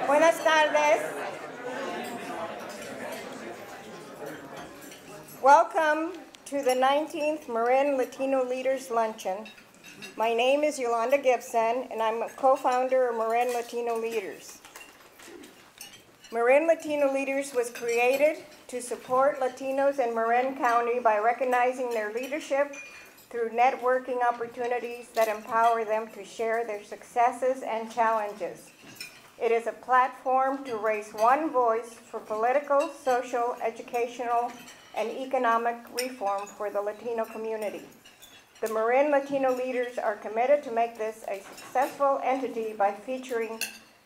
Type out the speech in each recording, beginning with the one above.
Buenas tardes. Welcome to the 19th Marin Latino Leaders Luncheon. My name is Yolanda Gibson, and I'm a co-founder of Marin Latino Leaders. Marin Latino Leaders was created to support Latinos in Marin County by recognizing their leadership through networking opportunities that empower them to share their successes and challenges. It is a platform to raise one voice for political, social, educational, and economic reform for the Latino community. The Marin Latino Leaders are committed to make this a successful entity by featuring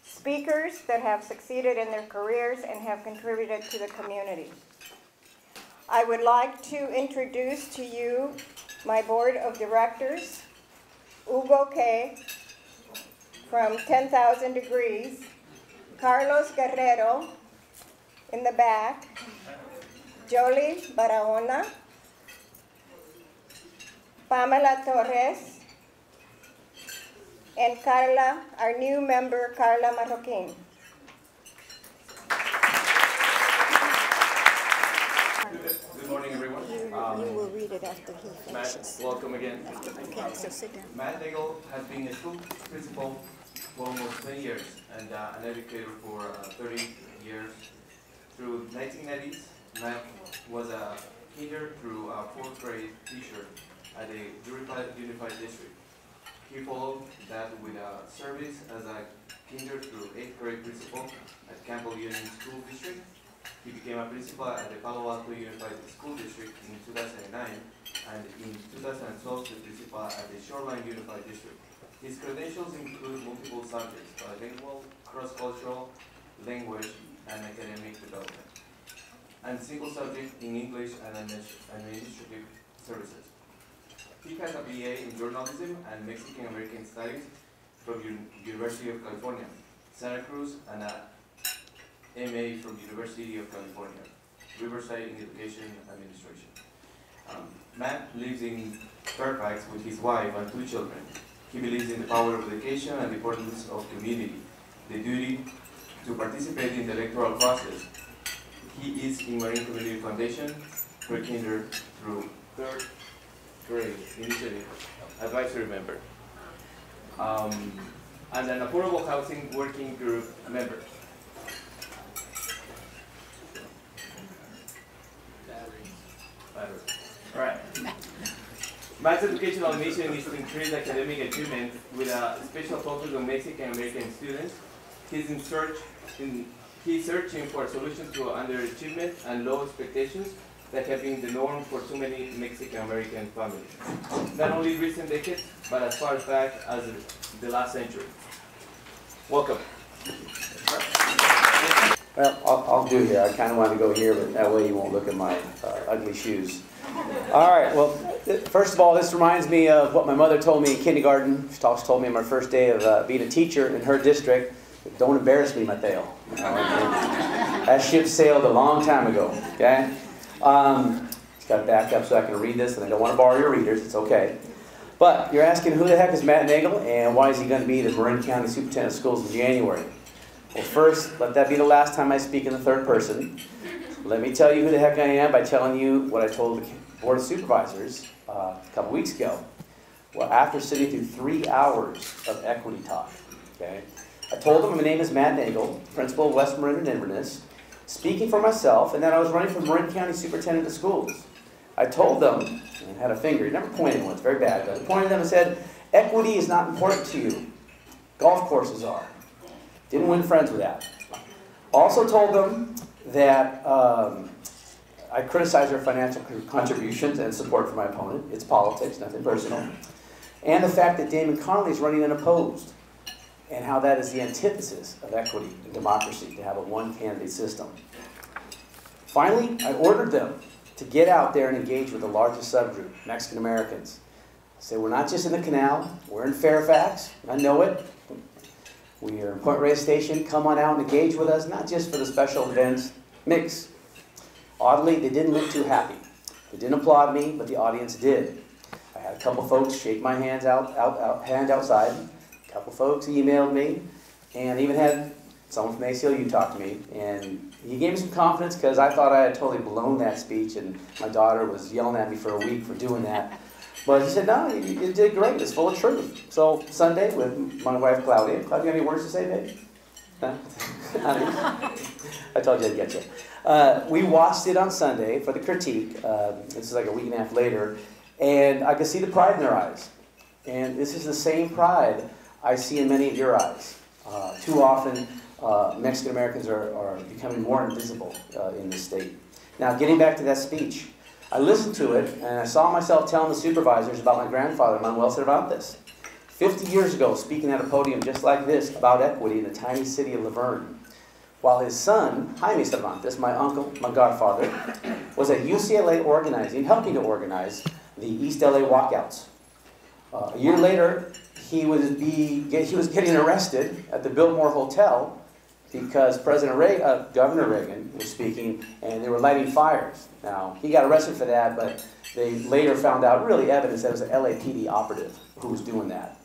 speakers that have succeeded in their careers and have contributed to the community. I would like to introduce to you my board of directors, Hugo K. from 10,000 Degrees, Carlos Guerrero in the back, Jolie Barahona, Pamela Torres, and Carla, our new member, Carla Marroquin. Good morning, everyone. You will read it after he finishes. Matt, welcome again. Okay, so sit down. Matt Nagel has been a school principal for almost 20 years and an educator for 30 years. Through 1990s, Matt was a kinder through a 4th grade teacher at a unified district. He followed that with a service as a kinder through 8th grade principal at Campbell Union School District. He became a principal at the Palo Alto Unified School District in 2009, and in 2012 the principal at the Shoreline Unified District. His credentials include multiple subjects: bilingual, cross-cultural, language, and academic development, and single subject in English and administrative services. He has a BA in journalism and Mexican American studies from University of California, Santa Cruz, and a MA from University of California, Riverside in Education Administration. Matt lives in Fairfax with his wife and 2 children. He believes in the power of education and the importance of community, the duty to participate in the electoral process. He is in Marin Community Foundation, pre-kinder through 3rd grade initiative advisory member, and an affordable housing working group member. All right. Matt's educational mission is to increase academic achievement with a special focus on Mexican American students. He's searching for solutions to underachievement and low expectations that have been the norm for too many Mexican American families. Not only recent decades, but as far back as the last century. Welcome. Well, I'll do here. I kind of want to go here, but that way you won't look at my ugly shoes. All right, well, first of all, this reminds me of what my mother told me in kindergarten. She told me on my first day of being a teacher in her district, don't embarrass me, Mateo. That ship sailed a long time ago, okay? Just got to back up so I can read this, and I don't want to borrow your readers. It's okay. But you're asking, who the heck is Matt Nagel, and why is he going to be the Marin County Superintendent of Schools in January? Well, first, let that be the last time I speak in the 3rd person. Let me tell you who the heck I am by telling you what I told the Board of Supervisors a couple weeks ago. Well, after sitting through 3 hours of equity talk, okay, I told them my name is Matt Nagel, principal of West Marin and Inverness, speaking for myself, and that I was running for Marin County Superintendent of Schools. I told them, and had a finger, he never pointed one, it's very bad, but I pointed them and said, equity is not important to you. Golf courses are. Didn't win friends with that. Also told them that I criticize their financial contributions and support for my opponent. It's politics, nothing personal. And the fact that Damon Connolly is running unopposed, and how that is the antithesis of equity and democracy, to have a one-candidate system. Finally, I ordered them to get out there and engage with the largest subgroup, Mexican Americans. I said, we're not just in the canal, we're in Fairfax, I know it. We are in Point Reyes Station, come on out and engage with us, not just for the special events mix. Oddly, they didn't look too happy. They didn't applaud me, but the audience did. I had a couple folks shake my hand outside. A couple folks emailed me, and even had someone from ACLU talked to me, and he gave me some confidence because I thought I had totally blown that speech, and my daughter was yelling at me for a week for doing that. But he said, no, you did great. It's full of truth. So Sunday with my wife, Claudia. Claudia, you have any words to say, babe? No? I told you I'd get you. We watched it on Sunday for the critique. This is like a week and a half later. And I could see the pride in their eyes. And this is the same pride I see in many of your eyes. Too often, Mexican Americans are becoming more invisible in this state. Now, getting back to that speech, I listened to it, and I saw myself telling the supervisors about my grandfather, Manuel Cervantes. 50 years ago, speaking at a podium just like this about equity in the tiny city of Laverne. While his son, Jaime Cervantes, my uncle, my godfather, was at UCLA organizing, helping to organize the East LA walkouts. A year later, he was getting arrested at the Biltmore Hotel because Governor Reagan was speaking, and they were lighting fires. Now, he got arrested for that, but they later found out, really evidence, that it was an LAPD operative who was doing that.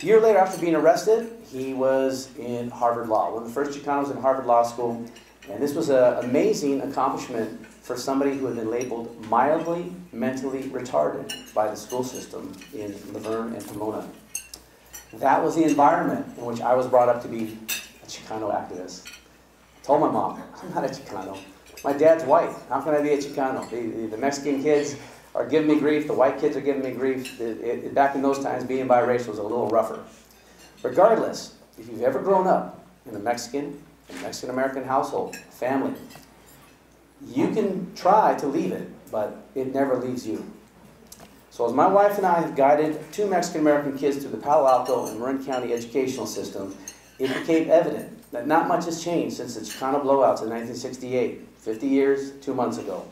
A year later, after being arrested, he was in Harvard Law, one of the first Chicanos in Harvard Law School, and this was an amazing accomplishment for somebody who had been labeled mildly mentally retarded by the school system in Laverne and Pomona. That was the environment in which I was brought up to be a Chicano activist. I told my mom, I'm not a Chicano. My dad's white. How can I be a Chicano? The Mexican kids are giving me grief. The white kids are giving me grief. Back in those times, being biracial was a little rougher. Regardless, if you've ever grown up in a Mexican-American household, family, you can try to leave it, but it never leaves you. So as my wife and I have guided two Mexican-American kids through the Palo Alto and Marin County educational system, it became evident that not much has changed since the Chicano blowouts in 1968, 50 years, 2 months ago.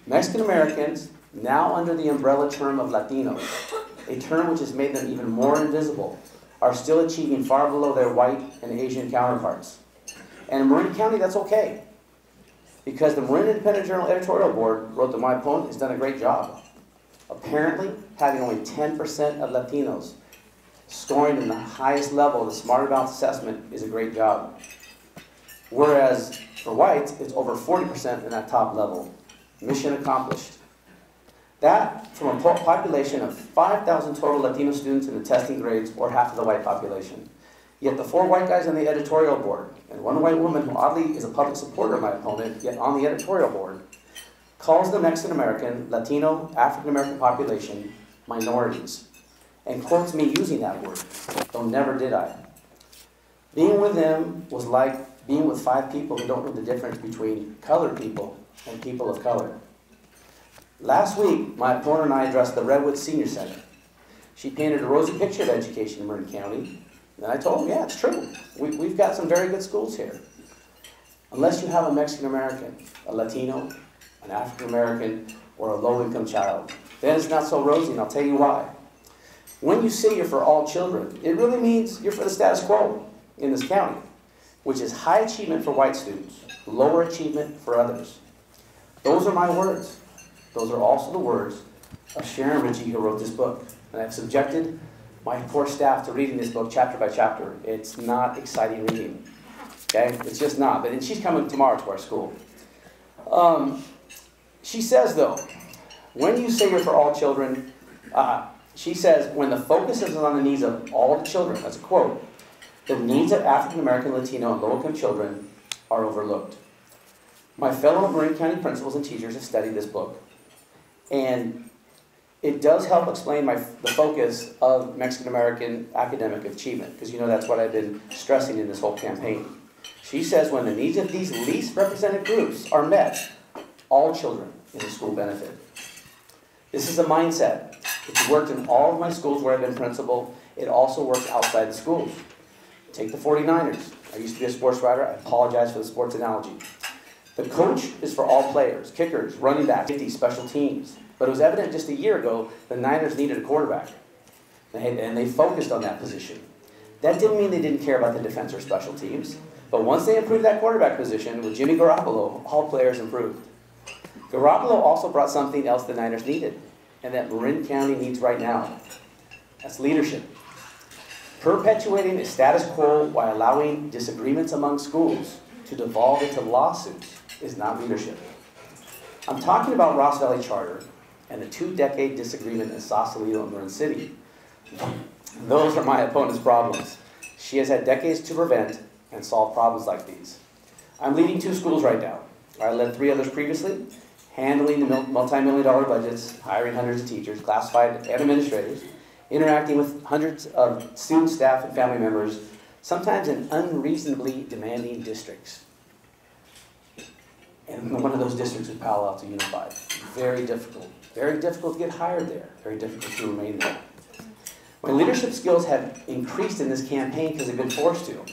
Mexican Americans, now under the umbrella term of Latinos, a term which has made them even more invisible, are still achieving far below their white and Asian counterparts. And in Marin County, that's okay, because the Marin Independent Journal editorial board wrote that my opponent has done a great job. Apparently, having only 10% of Latinos scoring in the highest level of the Smarter Balance assessment is a great job. Whereas for whites, it's over 40% in that top level. Mission accomplished. That from a population of 5,000 total Latino students in the testing grades, or half of the white population. Yet the 4 white guys on the editorial board, and 1 white woman who oddly is a public supporter of my opponent, yet on the editorial board, calls the Mexican-American, Latino, African-American population minorities, and quotes me using that word, though never did I. Being with them was like being with 5 people who don't know the difference between colored people and people of color. Last week, my opponent and I addressed the Redwood Senior Center. She painted a rosy picture of education in Marin County, and I told her, yeah, it's true. We've got some very good schools here. Unless you have a Mexican-American, a Latino, an African-American, or a low-income child, then it's not so rosy, and I'll tell you why. When you say you're for all children, it really means you're for the status quo in this county, which is high achievement for white students, lower achievement for others. Those are my words. Those are also the words of Sharon Ritchie, who wrote this book. And I've subjected my poor staff to reading this book chapter by chapter. It's not exciting reading. Okay? It's just not. And she's coming tomorrow to our school. She says, though, when you say you're for all children, she says, when the focus is on the needs of all the children, that's a quote, the needs of African American, Latino, and low-income children are overlooked. My fellow Marin County principals and teachers have studied this book, and it does help explain the focus of Mexican American academic achievement, because you know that's what I've been stressing in this whole campaign. She says when the needs of these least represented groups are met, all children in the school benefit. This is a mindset. It's worked in all of my schools where I've been principal. It also works outside the schools. Take the 49ers. I used to be a sports writer. I apologize for the sports analogy. The coach is for all players, kickers, running backs, safety, special teams. But it was evident just a year ago the Niners needed a quarterback. And they focused on that position. That didn't mean they didn't care about the defense or special teams. But once they improved that quarterback position with Jimmy Garoppolo, all players improved. Garoppolo also brought something else the Niners needed, and that Marin County needs right now. That's leadership. Perpetuating a status quo while allowing disagreements among schools to devolve into lawsuits is not leadership. I'm talking about Ross Valley Charter and the 2-decade disagreement in Sausalito and Marin City. Those are my opponent's problems. She has had decades to prevent and solve problems like these. I'm leading 2 schools right now. I led 3 others previously, handling the multi-million-dollar budgets, hiring hundreds of teachers, classified and administrators, interacting with hundreds of student, staff, and family members, sometimes in unreasonably demanding districts. And one of those districts is Palo Alto Unified. Very difficult to get hired there, very difficult to remain there. My leadership skills have increased in this campaign because I've been forced to.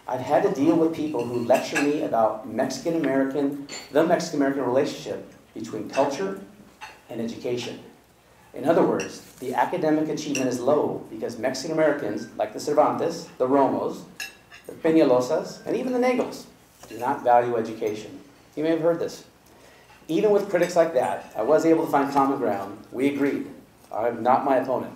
I've had to deal with people who lecture me about the Mexican-American relationship between culture and education. In other words, the academic achievement is low because Mexican-Americans, like the Cervantes, the Romos, the Peñalosas, and even the Nagels, do not value education. You may have heard this. Even with critics like that, I was able to find common ground. We agreed. I'm not my opponent.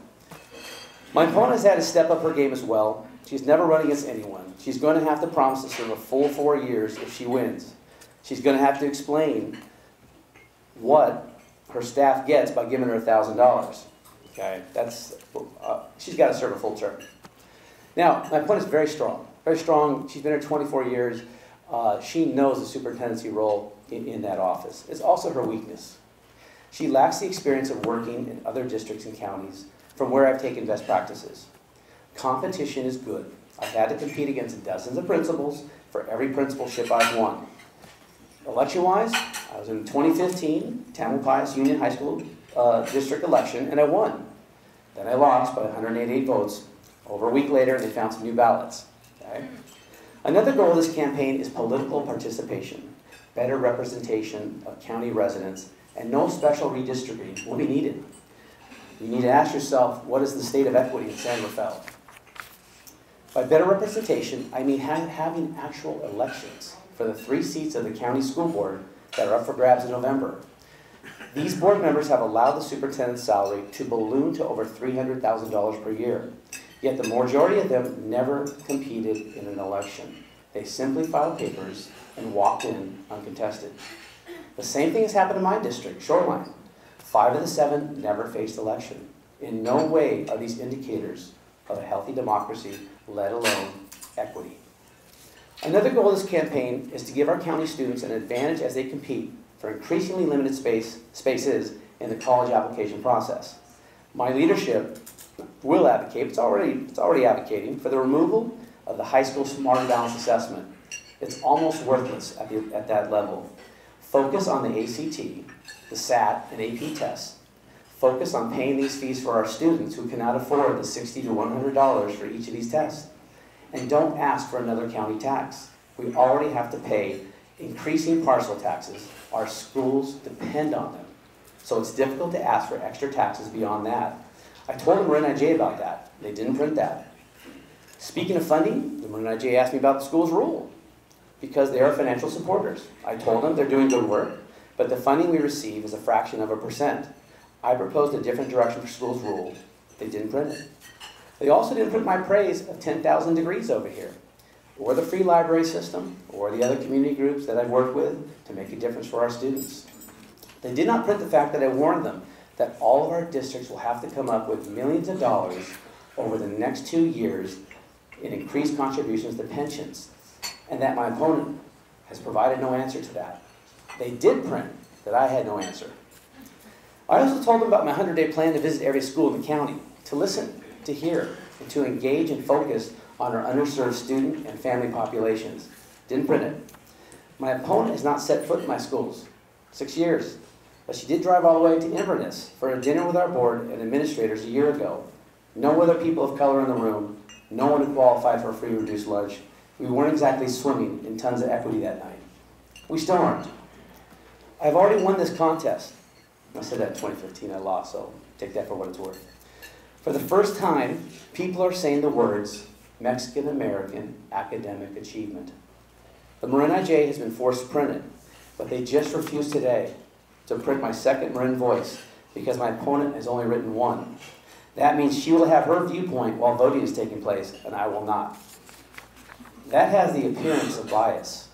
My opponent has had to step up her game as well. She's never run against anyone. She's going to have to promise to serve a full 4 years if she wins. She's going to have to explain what her staff gets by giving her $1,000. Okay, she's got to serve a full term. Now, my opponent is very strong. Very strong. She's been here 24 years. She knows the superintendency role in that office. It's also her weakness. She lacks the experience of working in other districts and counties from where I've taken best practices. Competition is good. I've had to compete against dozens of principals for every principalship I've won. Election-wise, I was in the 2015 Tamalpais Union High School district election, and I won. Then I lost by 188 votes. Over a week later, they found some new ballots. Okay? Another goal of this campaign is political participation, better representation of county residents, and no special redistricting will be needed. You need to ask yourself, what is the state of equity in San Rafael? By better representation, I mean having actual elections for the 3 seats of the county school board that are up for grabs in November. These board members have allowed the superintendent's salary to balloon to over $300,000 per year. Yet the majority of them never competed in an election. They simply filed papers and walked in uncontested. The same thing has happened in my district, Shoreline. 5 of the 7 never faced election. In no way are these indicators of a healthy democracy, let alone equity. Another goal of this campaign is to give our county students an advantage as they compete for increasingly limited spaces in the college application process. My leadership will advocate, it's already advocating, for the removal of the high school Smarter Balance assessment. It's almost worthless at that level. Focus on the ACT, the SAT, and AP tests. Focus on paying these fees for our students who cannot afford the $60 to $100 for each of these tests. And don't ask for another county tax. We already have to pay increasing parcel taxes. Our schools depend on them. So it's difficult to ask for extra taxes beyond that. I told the Marin IJ about that. They didn't print that. Speaking of funding, the Marin IJ asked me about the school's rule because they are financial supporters. I told them they're doing good work, but the funding we receive is a fraction of a percent. I proposed a different direction for school's rule. They didn't print it. They also didn't print my praise of 10,000 degrees over here, or the free library system, or the other community groups that I've worked with to make a difference for our students. They did not print the fact that I warned them that all of our districts will have to come up with millions of dollars over the next 2 years in increased contributions to pensions, and that my opponent has provided no answer to that. They did print that I had no answer. I also told them about my 100-day plan to visit every school in the county, to listen, to hear, and to engage and focus on our underserved student and family populations. Didn't print it. My opponent has not set foot in my schools. 6 years. But she did drive all the way to Inverness for a dinner with our board and administrators a year ago. No other people of color in the room. No one who qualified for a free reduced lunch. We weren't exactly swimming in tons of equity that night. We still aren't. I've already won this contest. I said that in 2015, I lost, so take that for what it's worth. For the first time, people are saying the words Mexican-American academic achievement. The Marin IJ has been forced to print it, but they just refused today to print my second Marin voice because my opponent has only written one. That means she will have her viewpoint while voting is taking place, and I will not. That has the appearance of bias.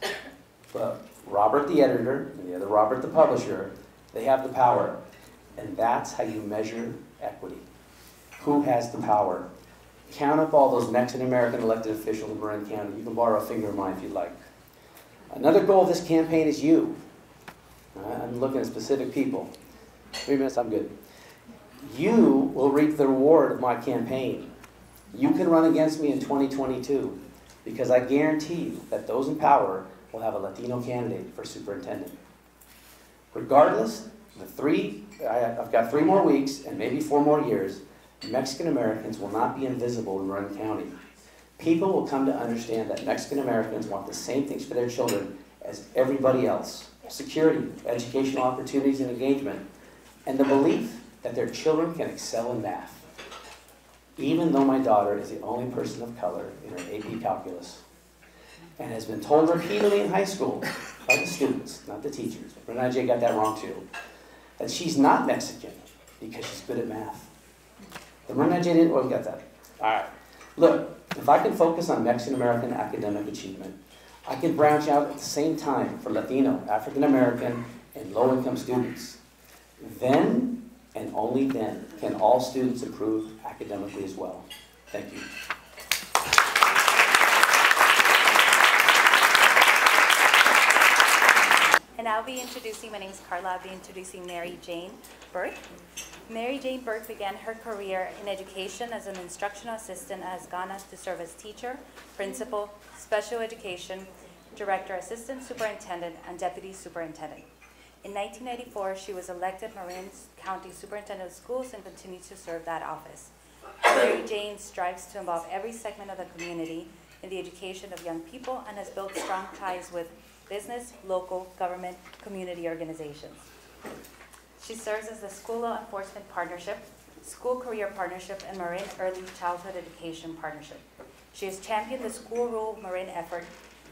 But Robert the editor and the other Robert the publisher, they have the power. And that's how you measure equity. Who has the power? Count up all those Mexican-American elected officials in Marin County. You can borrow a finger of mine if you'd like. Another goal of this campaign is you. I'm looking at specific people. 3 minutes, I'm good. You will reap the reward of my campaign. You can run against me in 2022 because I guarantee you that those in power will have a Latino candidate for superintendent. Regardless, I've got 3 more weeks and maybe 4 more years, Mexican Americans will not be invisible in Marin County. People will come to understand that Mexican Americans want the same things for their children as everybody else. Security, educational opportunities and engagement, and the belief that their children can excel in math. Even though my daughter is the only person of color in her AP Calculus and has been told repeatedly in high school by the students, not the teachers, Renee J. got that wrong too, that she's not Mexican because she's good at math. The Renee J. didn't, well, get that. All right. Look, if I can focus on Mexican American academic achievement, I can branch out at the same time for Latino, African American, and low-income students. Then, and only then, can all students improve academically as well. Thank you. And I'll be introducing, my name is Carla, I'll be introducing Mary Jane Burke. Mary Jane Burke began her career in education as an instructional assistant and has gone on to serve as teacher, principal, special education, director, assistant superintendent, and deputy superintendent. In 1994, she was elected Marin County Superintendent of Schools and continues to serve that office. Mary Jane strives to involve every segment of the community in the education of young people and has built strong ties with business, local, government, community organizations. She serves as the School Law Enforcement Partnership, School Career Partnership, and Marin Early Childhood Education Partnership. She has championed the School Rule Marin effort,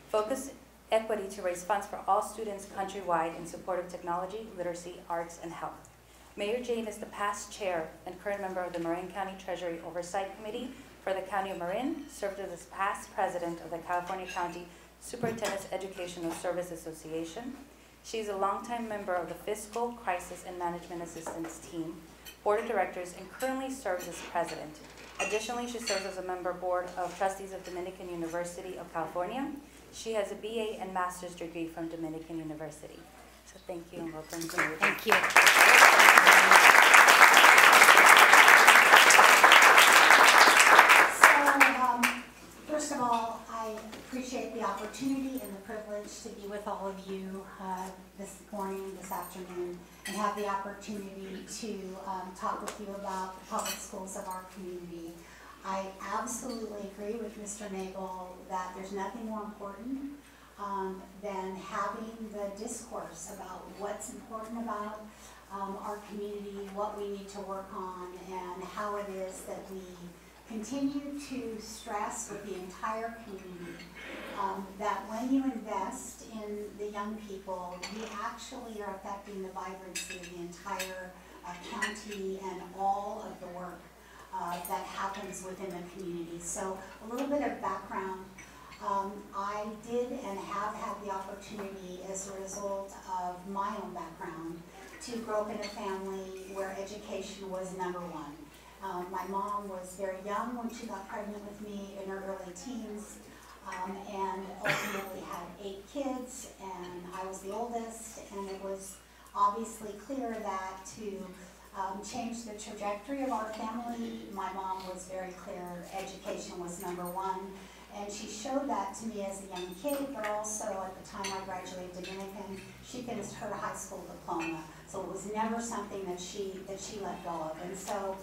focused equity to raise funds for all students countrywide in support of technology, literacy, arts, and health. Mayor Jane is the past chair and current member of the Marin County Treasury Oversight Committee for the County of Marin, served as the past president of the California County Superintendent's Educational Service Association. She is a longtime member of the Fiscal Crisis and Management Assistance Team, Board of Directors, and currently serves as president. Additionally, she serves as a member board of trustees of Dominican University of California. She has a BA and master's degree from Dominican University. So thank you and welcome. Thank you. First of all, I appreciate the opportunity and the privilege to be with all of you this morning, this afternoon, and have the opportunity to talk with you about the public schools of our community. I absolutely agree with Mr. Nagel that there's nothing more important than having the discourse about what's important about our community, what we need to work on, and how it is that we continue to stress with the entire community that when you invest in the young people, you actually are affecting the vibrancy of the entire county and all of the work that happens within the community. So a little bit of background. I did and have had the opportunity as a result of my own background to grow up in a family where education was number one. My mom was very young when she got pregnant with me in her early teens, and ultimately had 8 kids, and I was the oldest, and it was obviously clear that to change the trajectory of our family, my mom was very clear education was number one, and she showed that to me as a young kid, but also at the time I graduated Dominican, she finished her high school diploma, so it was never something that she let go of, and so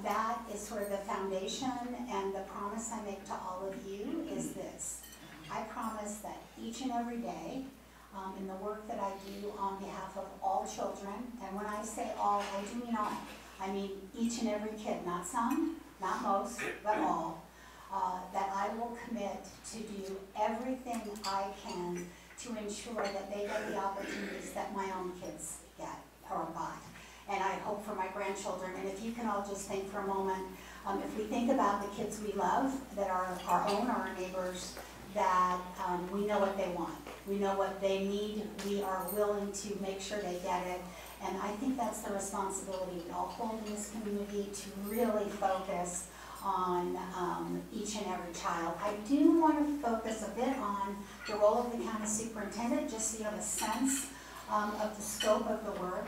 that is sort of the foundation, and the promise I make to all of you is this. I promise that each and every day, in the work that I do on behalf of all children, and when I say all, I do mean all. I mean each and every kid, not some, not most, but all, that I will commit to do everything I can to ensure that they get the opportunities that my own kids get or got. and I hope for my grandchildren. And if you can all just think for a moment, if we think about the kids we love, that are our own or our neighbors, that we know what they want. We know what they need. We are willing to make sure they get it. And I think that's the responsibility we all hold in this community, to really focus on each and every child. I do want to focus a bit on the role of the county superintendent, just so you have a sense of the scope of the work.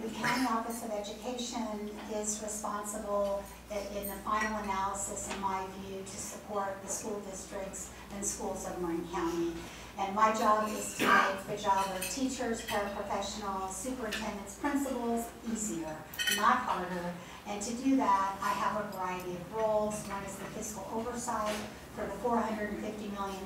The County Office of Education is responsible in the final analysis, in my view, to support the school districts and schools of Marin County. And my job is to make the job of teachers, paraprofessionals, superintendents, principals easier, not harder. And to do that, I have a variety of roles. One is the fiscal oversight for the $450 million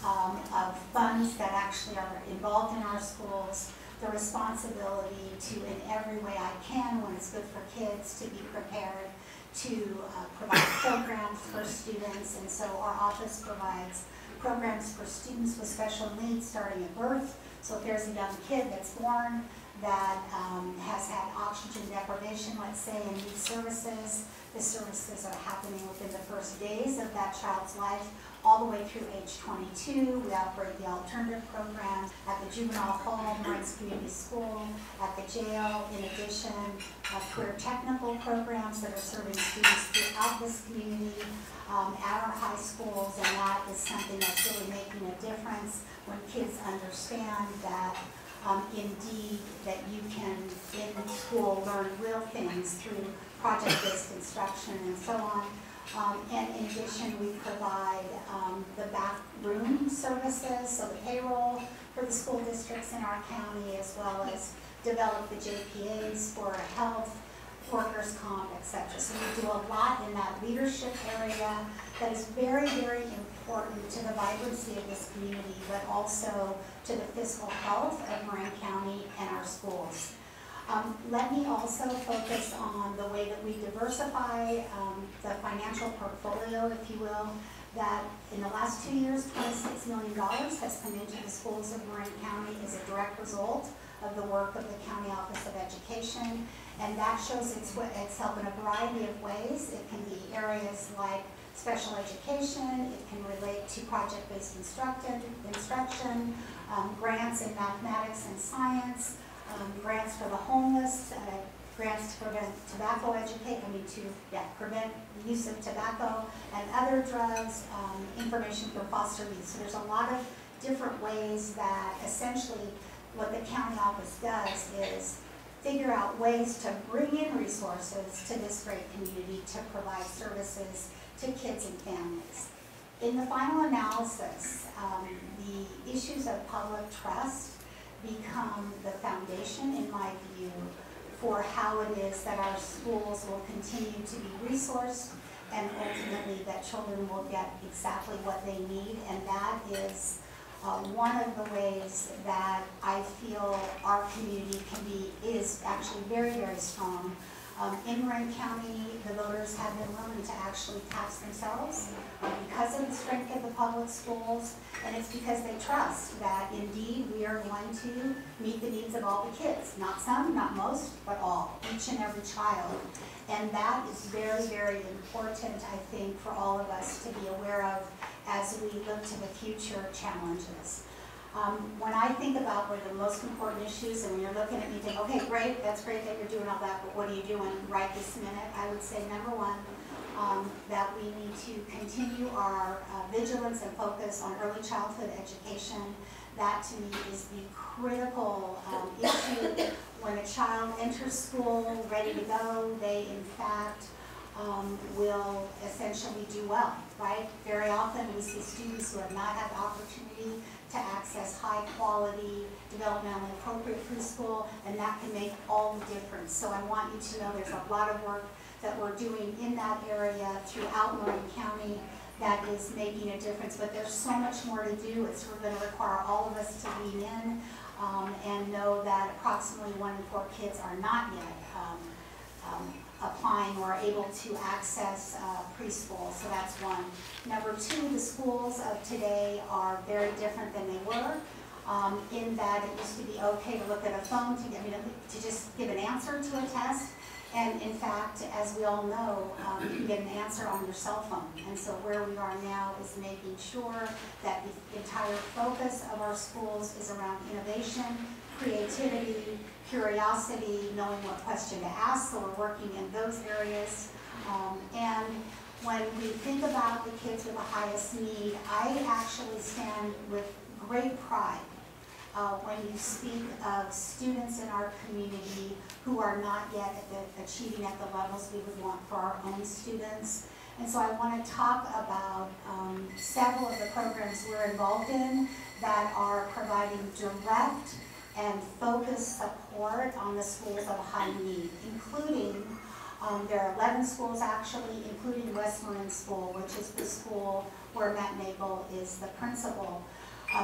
of funds that actually are involved in our schools. The responsibility to, in every way I can, when it's good for kids, to be prepared to provide programs for students. And so our office provides programs for students with special needs starting at birth. So if there's a young kid that's born that has had oxygen deprivation, let's say, and needs services, the services are happening within the first days of that child's life, all the way through age 22. We operate the alternative programs at the juvenile hall, Marin's Community School, at the jail. In addition, career technical programs that are serving students throughout this community, at our high schools, and that is something that's really making a difference when kids understand that indeed that you can in school learn real things through project-based instruction and so on. And in addition, we provide the bathroom services, so the payroll for the school districts in our county, as well as develop the JPAs for health, workers' comp, etc. So we do a lot in that leadership area that is very, very important to the vibrancy of this community, but also to the fiscal health of Marin County and our schools. Let me also focus on the way that we diversify the financial portfolio, if you will, that in the last 2 years, $26 million has come into the schools of Marin County as a direct result of the work of the County Office of Education. And that shows its help in a variety of ways. It can be areas like special education, it can relate to project-based instruction, grants in mathematics and science, grants for the homeless, grants to prevent prevent the use of tobacco and other drugs, information for foster youth. So there's a lot of different ways that essentially what the county office does is figure out ways to bring in resources to this great community to provide services to kids and families. In the final analysis, the issues of public trust become the foundation, in my view, for how it is that our schools will continue to be resourced and ultimately that children will get exactly what they need. And that is one of the ways that I feel our community is actually very, very strong. In Marin County, the voters have been willing to actually tax themselves because of the strength of the public schools, and it's because they trust that indeed we are going to meet the needs of all the kids. Not some, not most, but all, each and every child. And that is very, very important, I think, for all of us to be aware of as we look to the future challenges. When I think about what are the most important issues, and when you're looking at me thinking, okay, great, that's great that you're doing all that, but what are you doing right this minute? I would say, number one, that we need to continue our vigilance and focus on early childhood education. That, to me, is the critical issue. When a child enters school ready to go, they, in fact, will essentially do well, right? Very often we see students who have not had the opportunity to access high quality, developmentally appropriate preschool, and that can make all the difference. So I want you to know there's a lot of work that we're doing in that area throughout Marin County that is making a difference, but there's so much more to do. It's going to require all of us to lean in and know that approximately 1 in 4 kids are not yet applying or able to access preschool, so that's one. Number two, the schools of today are very different than they were. in that it used to be okay to look at a phone to just give an answer to a test. And in fact, as we all know, you can get an answer on your cell phone. And so where we are now is making sure that the entire focus of our schools is around innovation, creativity, curiosity, knowing what question to ask, so we're working in those areas. And when we think about the kids with the highest need, I actually stand with great pride when you speak of students in our community who are not yet achieving at the levels we would want for our own students. And so I want to talk about several of the programs we're involved in that are providing direct and focused support on the schools of high need, including, there are 11 schools actually, including West Marin School, which is the school where Matt Nagel is the principal.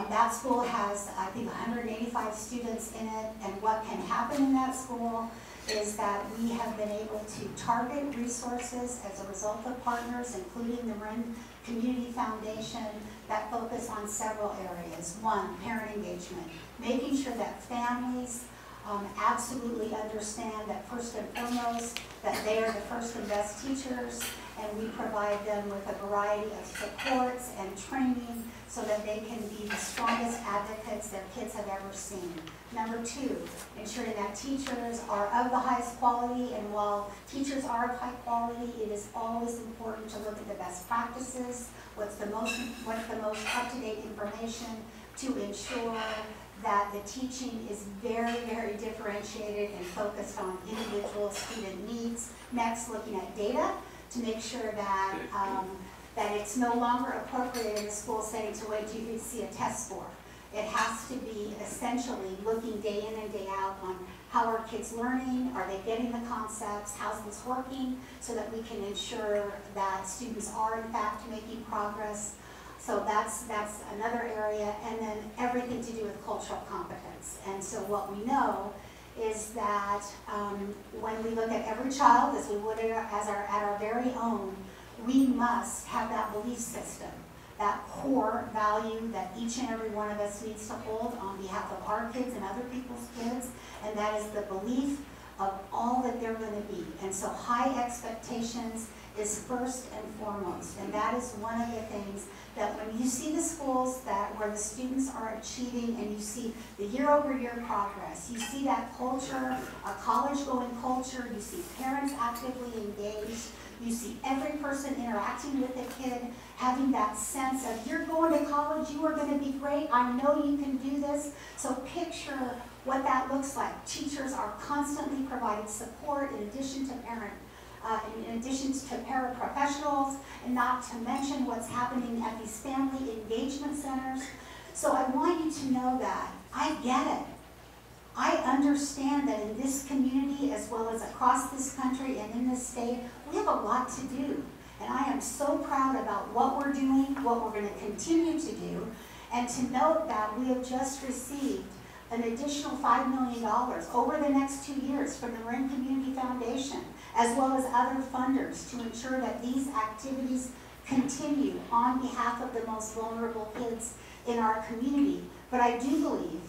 That school has, I think, 185 students in it, and what can happen in that school is that we have been able to target resources as a result of partners, including the Marin Community Foundation, that focus on several areas. One, parent engagement, making sure that families absolutely understand that first and foremost, that they are the first and best teachers, and we provide them with a variety of supports and training so that they can be the strongest advocates their kids have ever seen. Number two, ensuring that teachers are of the highest quality, and while teachers are of high quality, it is always important to look at the best practices, what's the most up-to-date information to ensure that the teaching is very, very differentiated and focused on individual student needs. Next, looking at data to make sure that that it's no longer appropriate in the school setting to wait till you see a test score. It has to be essentially looking day in and day out on how are kids learning, are they getting the concepts, how's this working, so that we can ensure that students are in fact making progress. So that's another area, and then everything to do with cultural competence. And so what we know is that when we look at every child, as we would at our very own, we must have that belief system, that core value that each and every one of us needs to hold on behalf of our kids and other people's kids, and that is the belief of all that they're going to be. And so high expectations is first and foremost, and that is one of the things that when you see the schools where the students are achieving and you see the year-over-year progress, you see that culture, a college-going culture, you see parents actively engaged, you see every person interacting with the kid, having that sense of, you're going to college, you are going to be great, I know you can do this. So picture what that looks like. Teachers are constantly providing support in addition to paraprofessionals, and not to mention what's happening at these family engagement centers. So I want you to know that I get it. I understand that in this community, as well as across this country and in this state, we have a lot to do. And I am so proud about what we're doing, what we're going to continue to do, and to note that we have just received an additional $5 million over the next 2 years from the Marin Community Foundation, as well as other funders, to ensure that these activities continue on behalf of the most vulnerable kids in our community. But I do believe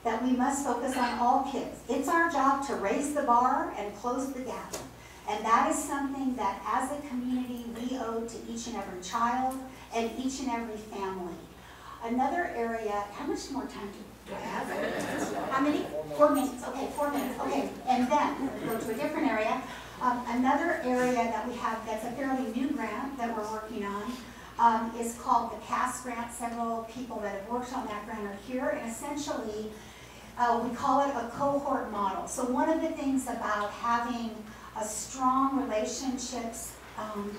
that we must focus on all kids. It's our job to raise the bar and close the gap. And that is something that as a community we owe to each and every child and each and every family. Another area, how much more time do I have? How many? 4 minutes, okay, 4 minutes, okay. And then, we'll go to a different area. Another area that we have that's a fairly new grant that we're working on is called the CAS grant. Several people that have worked on that grant are here, and essentially we call it a cohort model. So one of the things about having a strong relationships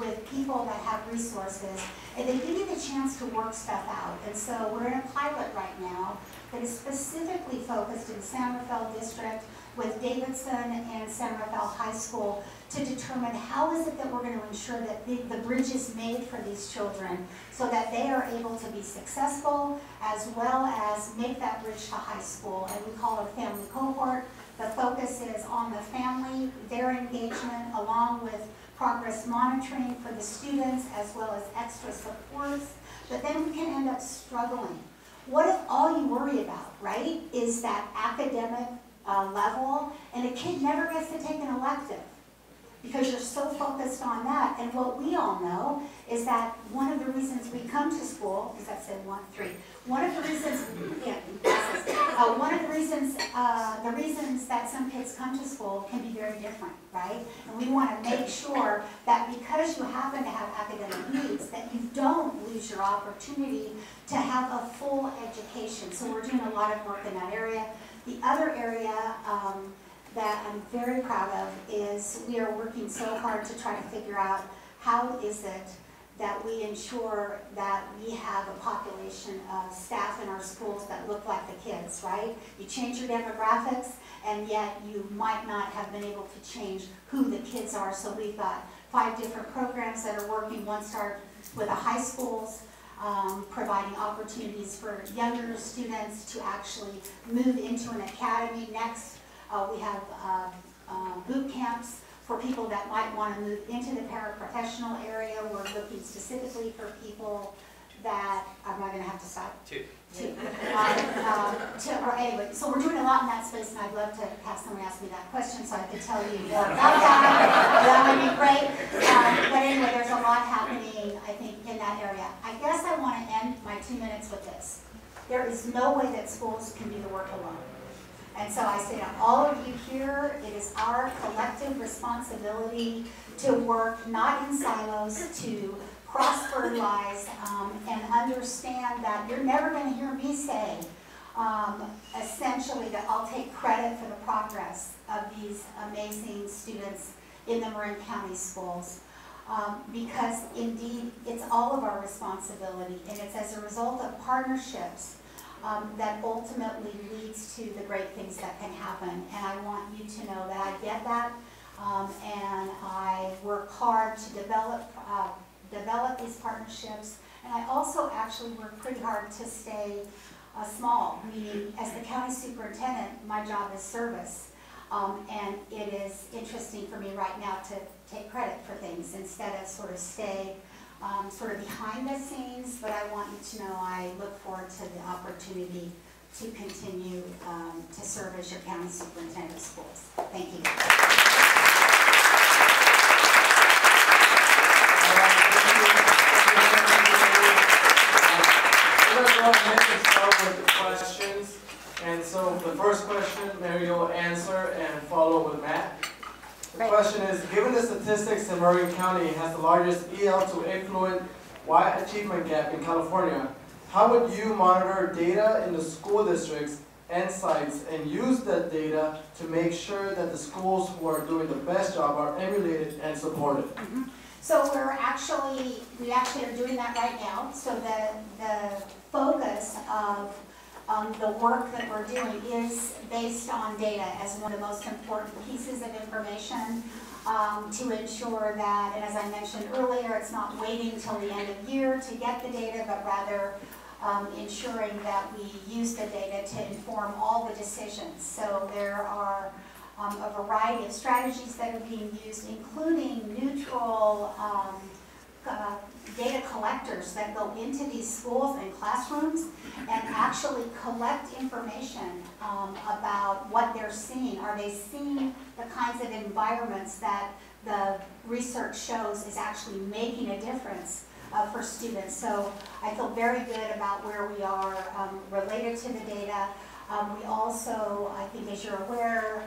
with people that have resources, and they give you the chance to work stuff out. And so we're in a pilot right now that is specifically focused in San Rafael District with Davidson and San Rafael High School to determine how is it that we're going to ensure that the bridge is made for these children so that they are able to be successful as well as make that bridge to high school. And we call it a family cohort. The focus is on the family, their engagement, along with progress monitoring for the students as well as extra supports. But then we can end up struggling What if all you worry about, right, is that academic level, and a kid never gets to take an elective because you're so focused on that? And what we all know is that one of the reasons we come to school, because that said 1, 3, one of the reasons, the reasons that some kids come to school can be very different, right? And we want to make sure that because you happen to have academic needs, that you don't lose your opportunity to have a full education. So we're doing a lot of work in that area. The other area that I'm very proud of is we are working so hard to try to figure out how is it that we ensure that we have a population of staff in our schools that look like the kids, right? You change your demographics, and yet you might not have been able to change who the kids are. So we've got 5 different programs that are working. One starts with the high schools, providing opportunities for younger students to actually move into an academy. Next, we have boot camps for people that might want to move into the paraprofessional area. We're looking specifically for people that, am I going to have to stop? Two. Anyway, so we're doing a lot in that space, and I'd love to have someone ask me that question so I could tell you more about that. That would be great. But anyway, there's a lot happening, I think, in that area. I guess I want to end my 2 minutes with this. There is no way that schools can do the work alone. And so I say to all of you here, it is our collective responsibility to work not in silos, to cross-fertilize and understand that you're never going to hear me say essentially that I'll take credit for the progress of these amazing students in the Marin County schools. Because indeed, it's all of our responsibility, and it's as a result of partnerships that ultimately leads to the great things that can happen. And I want you to know that I get that, and I work hard to develop these partnerships. And I also actually work pretty hard to stay small, meaning as the county superintendent, my job is service. And it is interesting for me right now to take credit for things instead of sort of stay sort of behind the scenes, but I want you to know I look forward to the opportunity to continue to serve as your county superintendent of schools. Thank you. We're going to go ahead and start with the questions. And so the first question, Mary will answer and follow with Matt. The question is, given the statistics that Marin County has the largest EL to affluent Y achievement gap in California, how would you monitor data in the school districts and sites and use that data to make sure that the schools who are doing the best job are emulated and supported? Mm-hmm. So we actually are doing that right now. So the focus of the work that we're doing is based on data as one of the most important pieces of information to ensure that, and as I mentioned earlier, it's not waiting till the end of year to get the data, but rather ensuring that we use the data to inform all the decisions. So there are a variety of strategies that are being used, including neutral data collectors that go into these schools and classrooms and actually collect information about what they're seeing. Are they seeing the kinds of environments that the research shows is actually making a difference for students? So I feel very good about where we are related to the data. We also, I think as you're aware,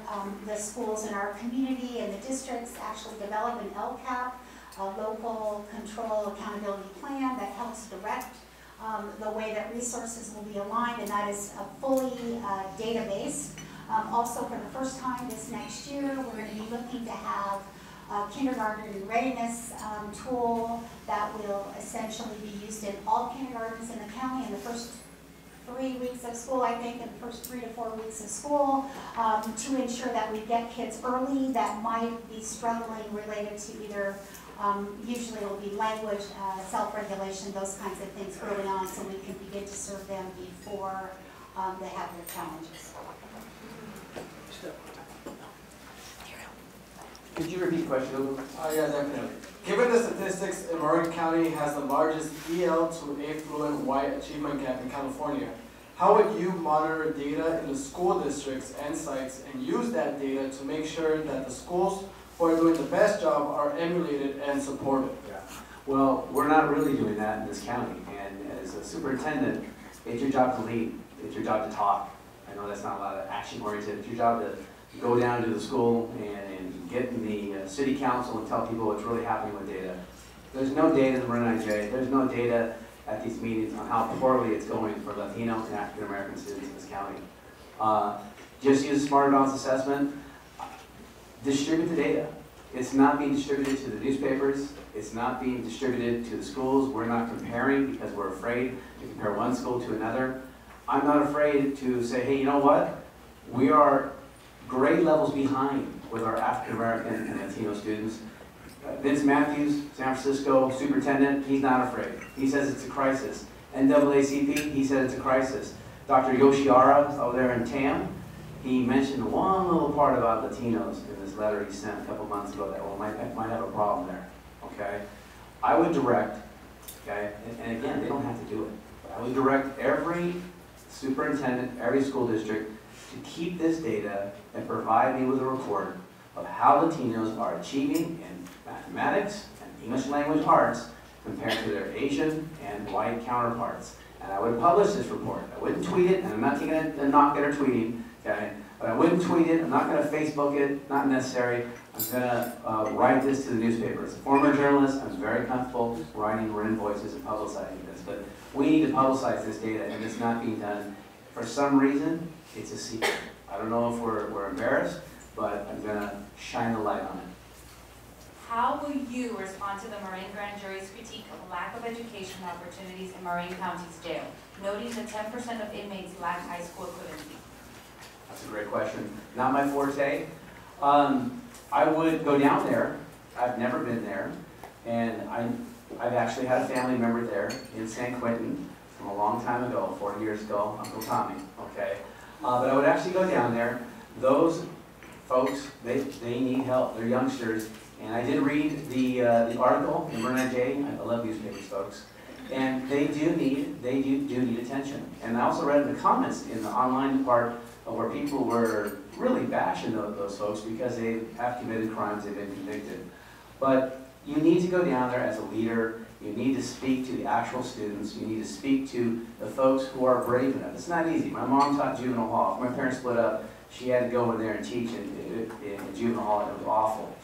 the schools in our community and the districts actually develop an LCAP, a local control accountability plan that helps direct the way that resources will be aligned, and that is a fully data-based. Also, for the first time this next year, we're going to be looking to have a kindergarten readiness tool that will essentially be used in all kindergartens in the county in the first 3 weeks of school, I think, in the first 3 to 4 weeks of school, to ensure that we get kids early that might be struggling related to either usually it will be language, self-regulation, those kinds of things early on, so we can begin to serve them before they have their challenges. Could you repeat the question? Yeah, definitely. Given the statistics, Marin County has the largest EL to affluent Y achievement gap in California. how would you monitor data in the school districts and sites and use that data to make sure that the schools who are doing the best job are emulated and supported? Yeah. Well, we're not really doing that in this county. And as a superintendent, it's your job to lead. It's your job to talk. I know that's not a lot of action-oriented. It's your job to go down to the school and get in the city council and tell people what's really happening with data. There's no data in Marin IJ. There's no data at these meetings on how poorly it's going for Latino and African American students in this county. Just use Smart Adults Assessment. Distribute the data. It's not being distributed to the newspapers. It's not being distributed to the schools. We're not comparing because we're afraid to compare one school to another. I'm not afraid to say, hey, you know what? We are grade levels behind with our African American and Latino students. Vince Matthews, San Francisco superintendent, he's not afraid. He says it's a crisis. NAACP, he said it's a crisis. Dr. Yoshiara over there in TAM, he mentioned one little part about Latinos in this letter he sent a couple months ago that might have a problem there, okay? I would direct, okay, and again, they don't have to do it, but I would direct every superintendent, every school district to keep this data and provide me with a report of how Latinos are achieving in mathematics and English language arts compared to their Asian and white counterparts. And I would publish this report. I wouldn't tweet it, and I'm not taking a knock at her tweeting, okay? But I wouldn't tweet it, I'm not gonna Facebook it, not necessary. I'm gonna write this to the newspaper. As a former journalist, I'm very comfortable writing Marin Voices and publicizing this. But we need to publicize this data, and it's not being done. For some reason, it's a secret. I don't know if we're embarrassed, but I'm gonna shine a light on it. How will you respond to the Marin Grand Jury's critique of lack of education opportunities in Marin County's jail, noting that 10% of inmates lack high school equivalency? That's a great question. Not my forte. I would go down there. I've never been there. And I've actually had a family member there in San Quentin from a long time ago, 40 years ago, Uncle Tommy, okay? But I would actually go down there. Those folks, they need help. They're youngsters. And I did read the article in Marin IJ. I love newspapers, folks. And they do need attention. And I also read in the comments in the online part where people were really bashing those folks because they have committed crimes, they've been convicted. But you need to go down there as a leader. You need to speak to the actual students. You need to speak to the folks who are brave enough. It's not easy. My mom taught juvenile hall. When my parents split up, she had to go in there and teach in juvenile hall, and it was awful.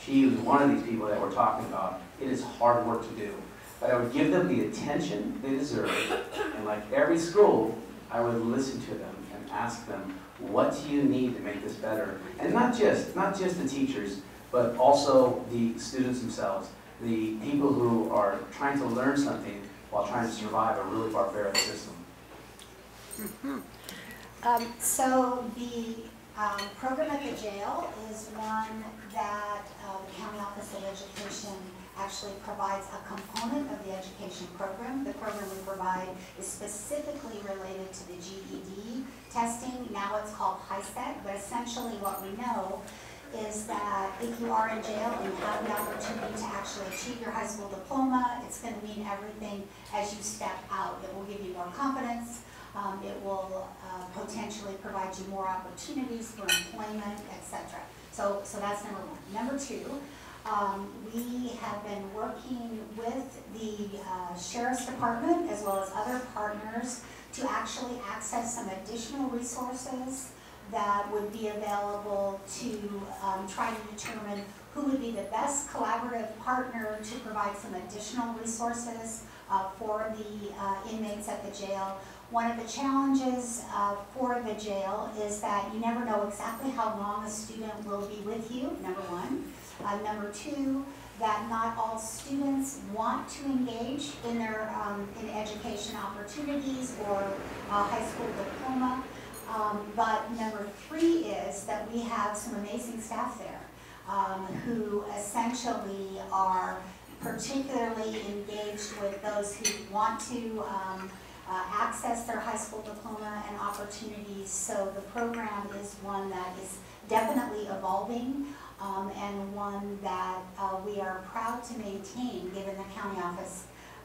She was one of these people that we're talking about. It is hard work to do. But I would give them the attention they deserve, and like every school, I would listen to them and ask them, what do you need to make this better? And not just the teachers, but also the students themselves, the people who are trying to learn something while trying to survive a really barbaric system. So the program at the jail is one that the County Office of Education actually provides a component of the education program. The program we provide is specifically related to the GED testing. Now it's called HiSET, but essentially what we know is that if you are in jail and you have the opportunity to actually achieve your high school diploma, it's going to mean everything as you step out. It will give you more confidence. It will potentially provide you more opportunities for employment, etc. So that's number one. Number two, we have been working with the Sheriff's Department as well as other partners to actually access some additional resources that would be available to try to determine who would be the best collaborative partner to provide some additional resources for the inmates at the jail. One of the challenges for the jail is that you never know exactly how long a student will be with you, number one. Number two, that not all students want to engage in their in education opportunities or high school diploma. But number three is that we have some amazing staff there who essentially are particularly engaged with those who want to access their high school diploma and opportunities. So the program is one that is definitely evolving and one that we are proud to maintain given the County Office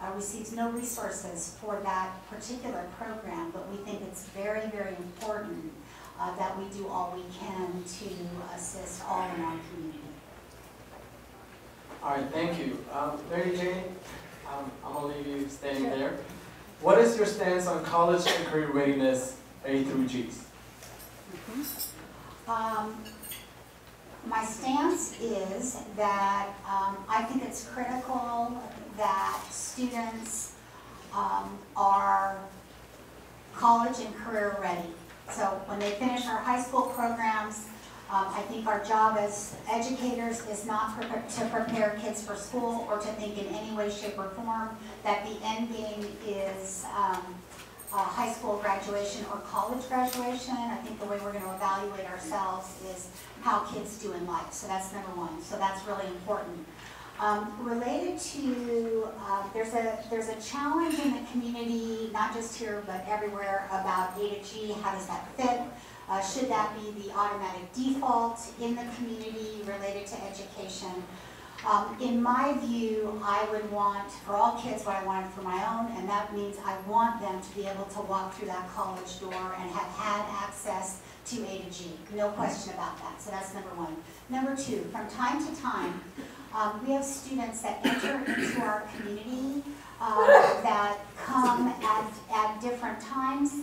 receives no resources for that particular program, but we think it's very, very important that we do all we can to assist all in our community. All right, thank you. Mary Jane, I'm gonna leave you standing there. What is your stance on college and career readiness, A through Gs? My stance is that I think it's critical that students are college and career ready. So when they finish our high school programs, I think our job as educators is not to prepare kids for school or to think in any way, shape, or form that the end game is high school graduation or college graduation. I think the way we're going to evaluate ourselves is how kids do in life. So that's number one. So that's really important. Related to, there's a challenge in the community, not just here but everywhere, about A to G. How does that fit? Should that be the automatic default in the community related to education? In my view, I would want for all kids what I wanted for my own, and that means I want them to be able to walk through that college door and have had access to A to G. No question about that. So that's number one. Number two, from time to time, we have students that enter into our community that come at different times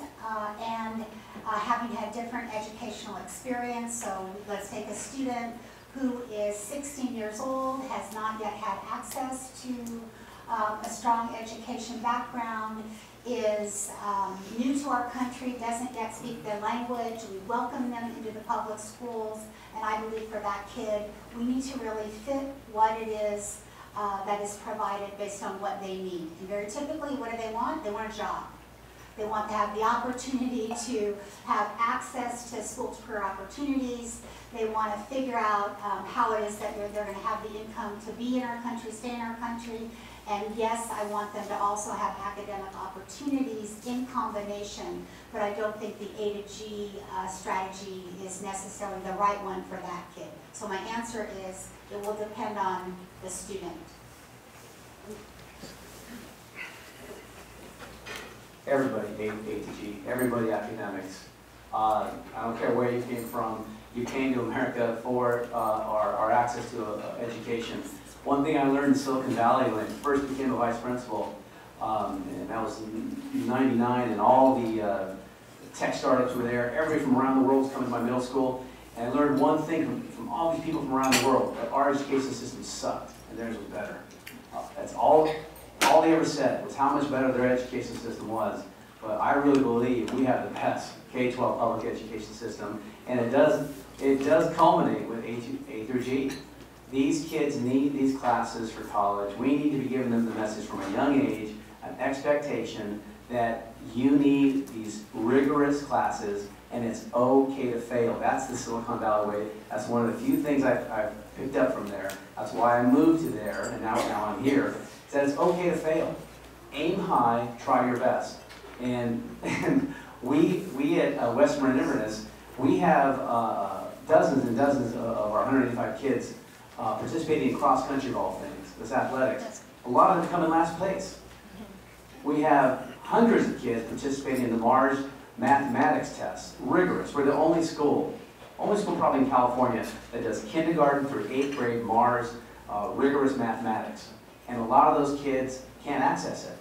and having had different educational experience. So let's take a student who is 16 years old, has not yet had access to a strong education background, is new to our country, doesn't yet speak their language. We welcome them into the public schools, and I believe for that kid, we need to really fit what it is that is provided based on what they need. And very typically, what do they want? They want a job. They want to have the opportunity to have access to school to career opportunities. They want to figure out how it is that they're going to have the income to be in our country, stay in our country. And yes, I want them to also have academic opportunities in combination, but I don't think the A to G strategy is necessarily the right one for that kid. So my answer is it will depend on the student. Everybody A to G, everybody academics. I don't care where you came from. You came to America for our access to education. One thing I learned in Silicon Valley when I first became a vice principal, and that was in '99, and all the tech startups were there. Everybody from around the world was coming to my middle school. And I learned one thing from all these people from around the world, that our education system sucked, and theirs was better. That's all they ever said was how much better their education system was. But I really believe we have the best K-12 public education system, and it does culminate with A through G. These kids need these classes for college. We need to be giving them the message from a young age, an expectation that you need these rigorous classes, and it's okay to fail. That's the Silicon Valley way. That's one of the few things I've picked up from there. That's why I moved to there, and now I'm here. Is that it's okay to fail. Aim high, try your best. And we at West Marin Inverness, we have dozens and dozens of our 185 kids participating in cross-country of all things, this athletics. A lot of them come in last place. We have hundreds of kids participating in the Mars mathematics tests, rigorous. We're the only school probably in California that does kindergarten through 8th grade Mars rigorous mathematics. And a lot of those kids can't access it.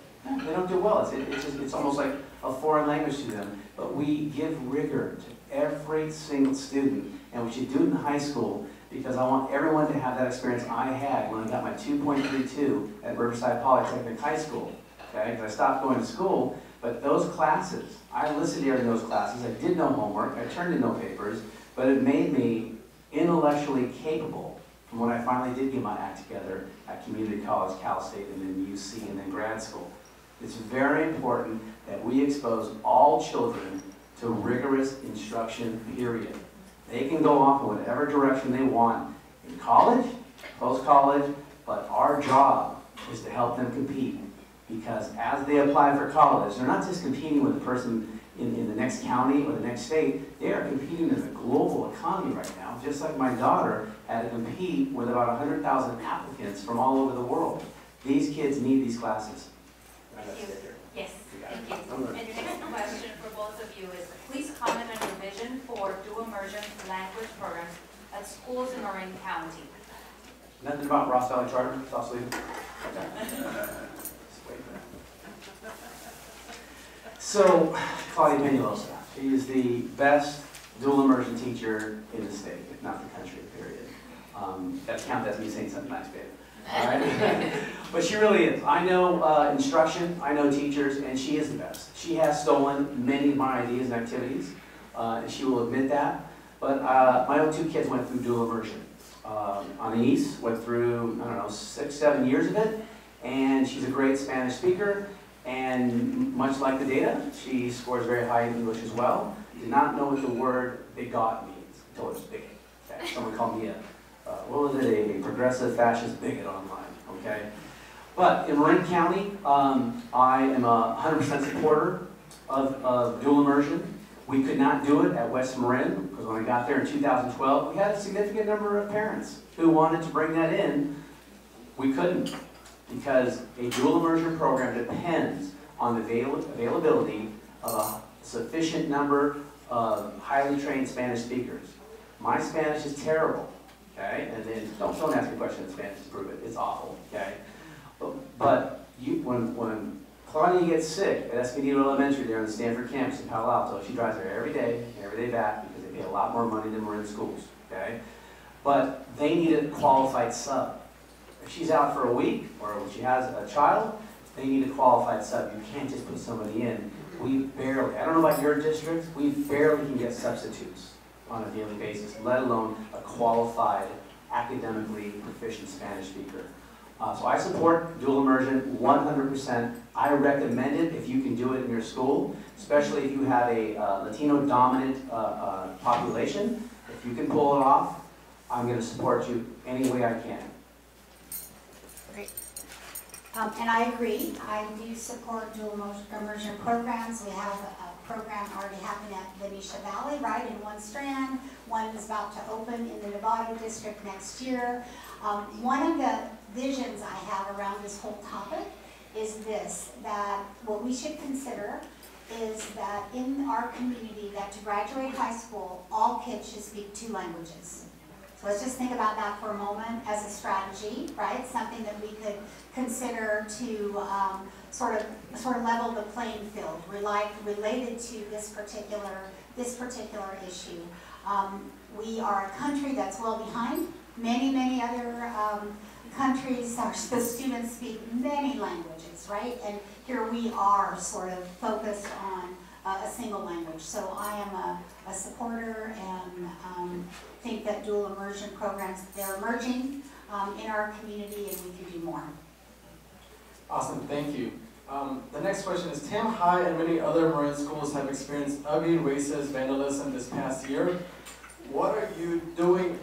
They don't do well. It's almost like a foreign language to them. But we give rigor to every single student, and we should do it in high school because I want everyone to have that experience I had when I got my 2.32 at Riverside Polytechnic High School. Okay, because I stopped going to school, but those classes, I listened during those classes. I did no homework. I turned in no papers, but it made me intellectually capable from when I finally did get my act together at community college, Cal State, and then UC, and then grad school. It's very important that we expose all children to rigorous instruction, period. They can go off in whatever direction they want in college, post-college, but our job is to help them compete. Because as they apply for college, they're not just competing with the person in the next county or the next state, they are competing in the global economy right now, just like my daughter had to compete with about 100,000 applicants from all over the world. These kids need these classes. Thank you. sticker. Yes, thank you. I'm gonna- And your next question for both of you is, please comment on your vision for dual immersion language programs at schools in Marin County. Nothing about Ross Valley Charter, South Sweden? Okay. Just wait for that. So, Claudia Peñalosa, she is the best dual immersion teacher in the state, if not the country, period. That counts as me saying something nice, babe. All right? But she really is. I know instruction, I know teachers, and she is the best. She has stolen many of my ideas and activities, and she will admit that. But my own 2 kids went through dual immersion. Anais went through, I don't know, 6, 7 years of it, and she's a great Spanish speaker, and much like the data, she scores very high in English as well. Did not know what the word bigot means until it was bigot. Okay? Someone called me what was it, a progressive fascist bigot online, okay? But in Marin County, I am a 100% supporter of dual immersion. We could not do it at West Marin, because when I got there in 2012, we had a significant number of parents who wanted to bring that in. We couldn't, because a dual immersion program depends on the availability of a sufficient number of highly trained Spanish speakers. My Spanish is terrible, okay? And then don't ask me a question in Spanish to prove it. It's awful, okay? But when Claudia gets sick at Escondido Elementary there on the Stanford campus in Palo Alto, she drives there every day back, because they pay a lot more money than Marin schools, okay? But they need a qualified sub. If she's out for a week, or when she has a child, they need a qualified sub. You can't just put somebody in. We barely, I don't know about your district, we barely can get substitutes on a daily basis, let alone a qualified, academically proficient Spanish speaker. So I support dual immersion 100%. I recommend it if you can do it in your school, especially if you have a Latino-dominant population. If you can pull it off, I'm going to support you any way I can. Great. And I agree. I do support dual immersion programs. We have a program already happening at Benicia Valley, right, in one strand. One is about to open in the Nevada district next year. One of the visions I have around this whole topic is this, that what we should consider is that in our community, that to graduate high school, all kids should speak 2 languages. So let's just think about that for a moment as a strategy, right? Something that we could consider to sort of level the playing field related to this particular issue. We are a country that's well behind. Many other countries, the students speak many languages, right? And here we are sort of focused on a single language. So I am a supporter and think that dual immersion programs, they're emerging in our community, and we can do more. Awesome, thank you. The next question is, Tam High and many other Marin schools have experienced ugly racist vandalism this past year. What are you doing,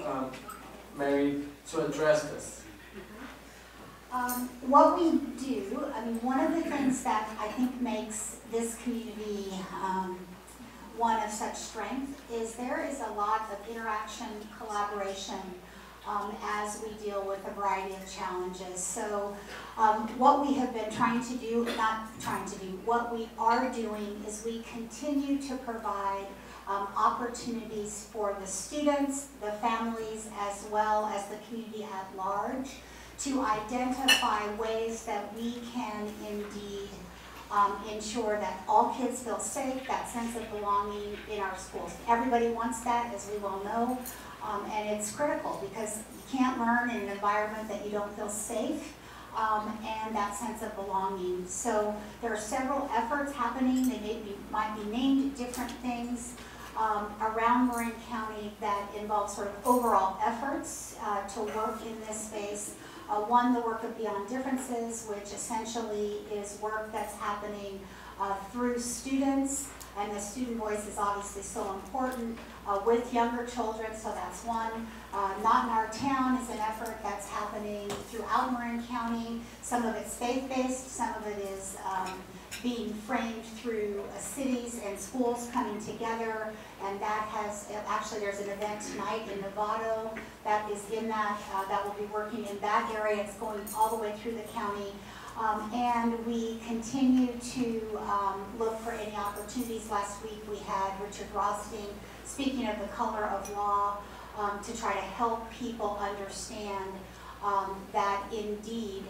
Mary, to address this? What we do, I mean, one of the things that I think makes this community one of such strength is there is a lot of interaction, collaboration as we deal with a variety of challenges. So what we have been trying to do, what we are doing is we continue to provide opportunities for the students, the families, as well as the community at large to identify ways that we can indeed ensure that all kids feel safe, that sense of belonging in our schools. Everybody wants that, as we well know, and it's critical because you can't learn in an environment that you don't feel safe, and that sense of belonging. So there are several efforts happening. They might be named different things around Marin County that involve sort of overall efforts to work in this space. One, the work of Beyond Differences, which essentially is work that's happening through students, and the student voice is obviously so important with younger children, so that's one. Not in Our Town is an effort that's happening throughout Marin County. Some of it's faith-based, some of it is being framed through cities and schools coming together, and that has, actually there's an event tonight in Novato that is in that will be working in that area. It's going all the way through the county. And we continue to look for any opportunities. Last week we had Richard Rothstein speaking of the color of law to try to help people understand that indeed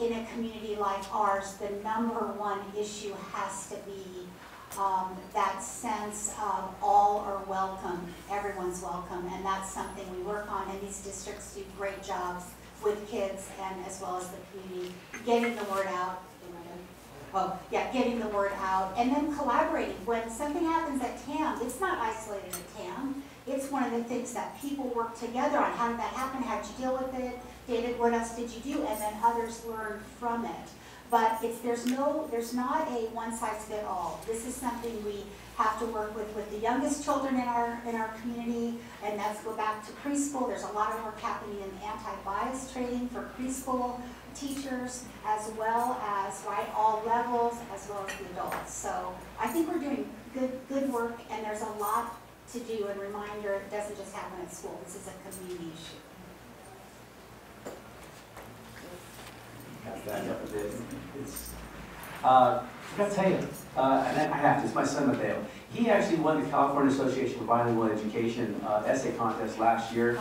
in a community like ours, the #1 issue has to be that sense of all are welcome, everyone's welcome, and that's something we work on, and these districts do great jobs with kids and as well as the community, getting the word out. Getting the word out, and then collaborating. When something happens at TAM, it's not isolated at TAM. It's one of the things that people work together on. How did that happen? How did you deal with it? David, what else did you do? And then others learn from it. But there's not a one-size-fits-all. This is something we have to work with the youngest children in our community, and that's go back to preschool. There's a lot of work happening in anti-bias training for preschool teachers, as well as all levels, as well as the adults. So I think we're doing good work, and there's a lot to do. And reminder, it doesn't just happen at school. This is a community issue. Back up a bit. I gotta tell you, and I have to, it's my son Mateo. He actually won the California Association for Bilingual Education essay contest last year,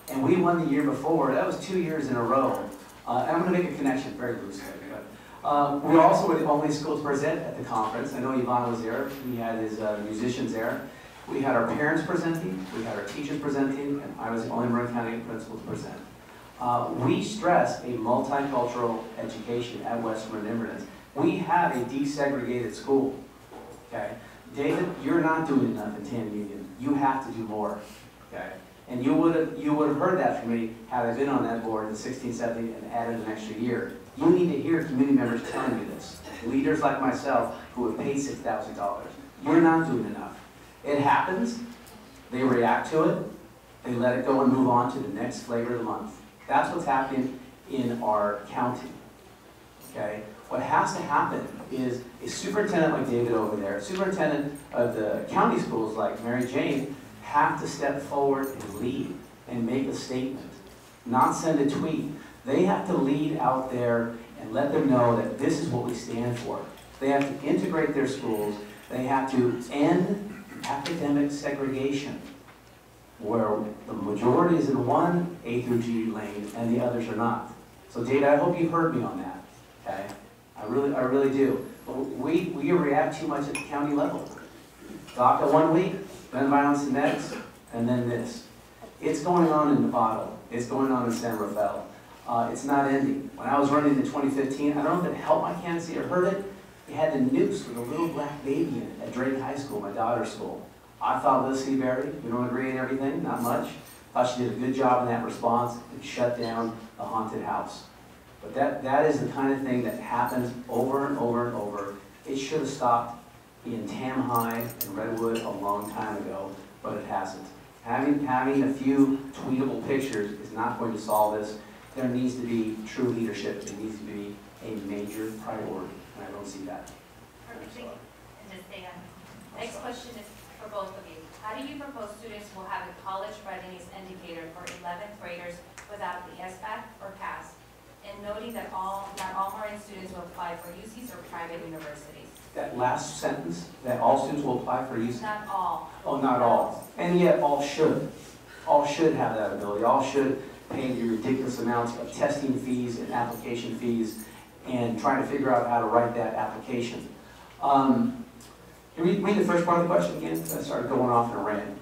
and we won the year before. That was 2 years in a row. And I'm going to make a connection very loosely. But we also were the only school to present at the conference. I know Ivan was there. He had his musicians there. We had our parents presenting. We had our teachers presenting, and I was the only Marin County principal to present. We stress a multicultural education at West Marin Inverness. We have a desegregated school. Okay, David, you're not doing enough in TAM Union. You have to do more. Okay, and you would have heard that from me had I been on that board in 16, 17 and added an extra year. You need to hear community members telling you this. Leaders like myself who have paid $6,000. You're not doing enough. It happens. They react to it. They let it go and move on to the next flavor of the month. That's what's happening in our county. Okay? What has to happen is a superintendent like David over there, superintendent of the county schools like Mary Jane, have to step forward and lead and make a statement, not send a tweet. They have to lead out there and let them know that this is what we stand for. They have to integrate their schools. They have to end academic segregation, where the majority is in one A through G lane and the others are not. So David, I hope you heard me on that. Okay? I really do. But we react too much at the county level. DACA 1 week, gun violence the next, and then this. It's going on in Nevada. It's going on in San Rafael. It's not ending. When I was running in 2015, I don't know if it helped my candidacy or hurt it. They had the noose with a little black baby in it at Drake High School, my daughter's school. I thought Liz Seaberry, we don't agree on everything, not much. Thought she did a good job in that response and shut down the haunted house. But that is the kind of thing that happens over and over and over. It should have stopped in Tam High and Redwood a long time ago, but it hasn't. Having a few tweetable pictures is not going to solve this. There needs to be true leadership. It needs to be a major priority, and I don't see that. Perfect. And just stay on. Next question is for both of you. How do you propose students will have a college readiness indicator for 11th graders without the SBAC or CAS? And noting that not all Marin students will apply for UCs or private universities. That last sentence, that all students will apply for UC? Not all. Oh, not all. And yet all should. All should have that ability. All should pay the ridiculous amounts of testing fees and application fees and trying to figure out how to write that application. Can you read the first part of the question again? I started going off in a rant.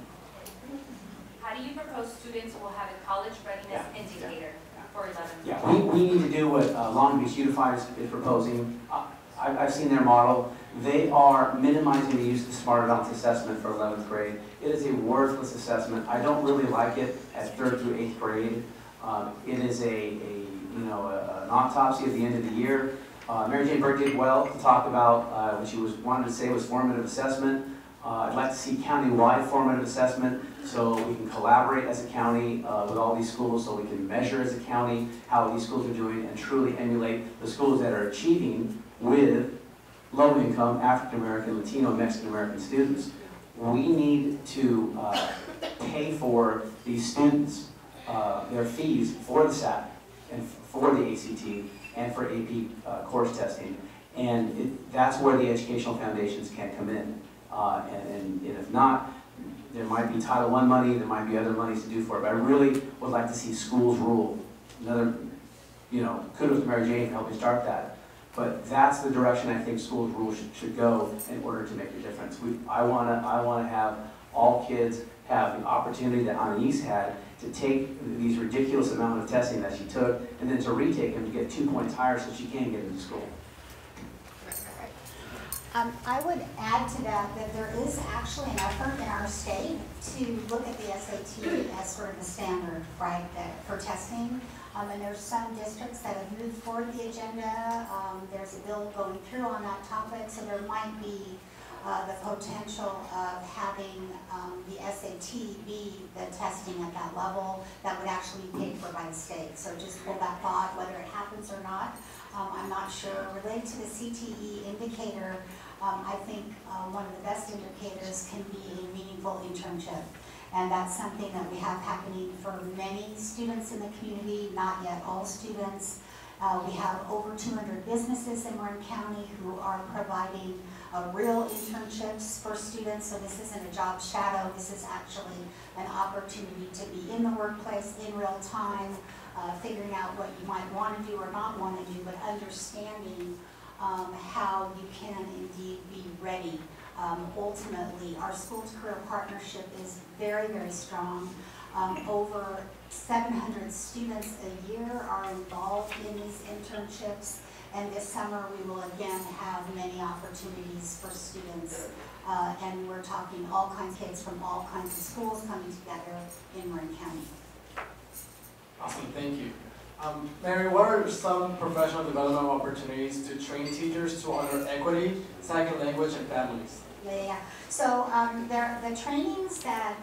How do you propose students will have a college readiness indicator for 11th? Yeah, we need to do what Long Beach Unified is proposing. I've seen their model. They are minimizing the use of the Smart Adults assessment for 11th grade. It is a worthless assessment. I don't really like it at 3rd through 8th grade. It is an autopsy at the end of the year. Mary Jane Burke did well to talk about what she wanted to say was formative assessment. I'd like to see county-wide formative assessment so we can collaborate as a county with all these schools, so we can measure as a county how these schools are doing and truly emulate the schools that are achieving with low-income African-American, Latino, Mexican-American students. We need to pay for these students, their fees for the SAT and for the ACT and for AP course testing. And that's where the educational foundations can come in. And if not, there might be Title I money, there might be other monies to do for it, but I really would like to see schools rule. Another, kudos to Mary Jane for helping start that. But that's the direction I think schools rule should go in order to make a difference. I wanna have all kids have the opportunity that Anais had to take these ridiculous amount of testing that she took and then to retake them to get 2 points higher so she can get into school. I would add to that there is actually an effort in our state to look at the SAT as sort of the standard, right, for testing. And there's some districts that have moved forward the agenda. There's a bill going through on that topic, so there might be the potential of having the SAT be the testing at that level that would actually be paid for by the state. So just hold that thought, whether it happens or not. I'm not sure. Related to the CTE indicator, I think one of the best indicators can be a meaningful internship. And that's something that we have happening for many students in the community, not yet all students. We have over 200 businesses in Marin County who are providing real internships for students. So this isn't a job shadow. This is actually an opportunity to be in the workplace in real time, figuring out what you might want to do or not want to do, but understanding how you can indeed be ready. Ultimately, our school-to-career partnership is very, very strong. Over 700 students a year are involved in these internships, and this summer we will again have many opportunities for students. And we're talking all kinds of kids from all kinds of schools coming together in Marin County. Awesome, thank you. Mary, what are some professional development opportunities to train teachers to honor equity, second language, and families? Yeah. So the trainings that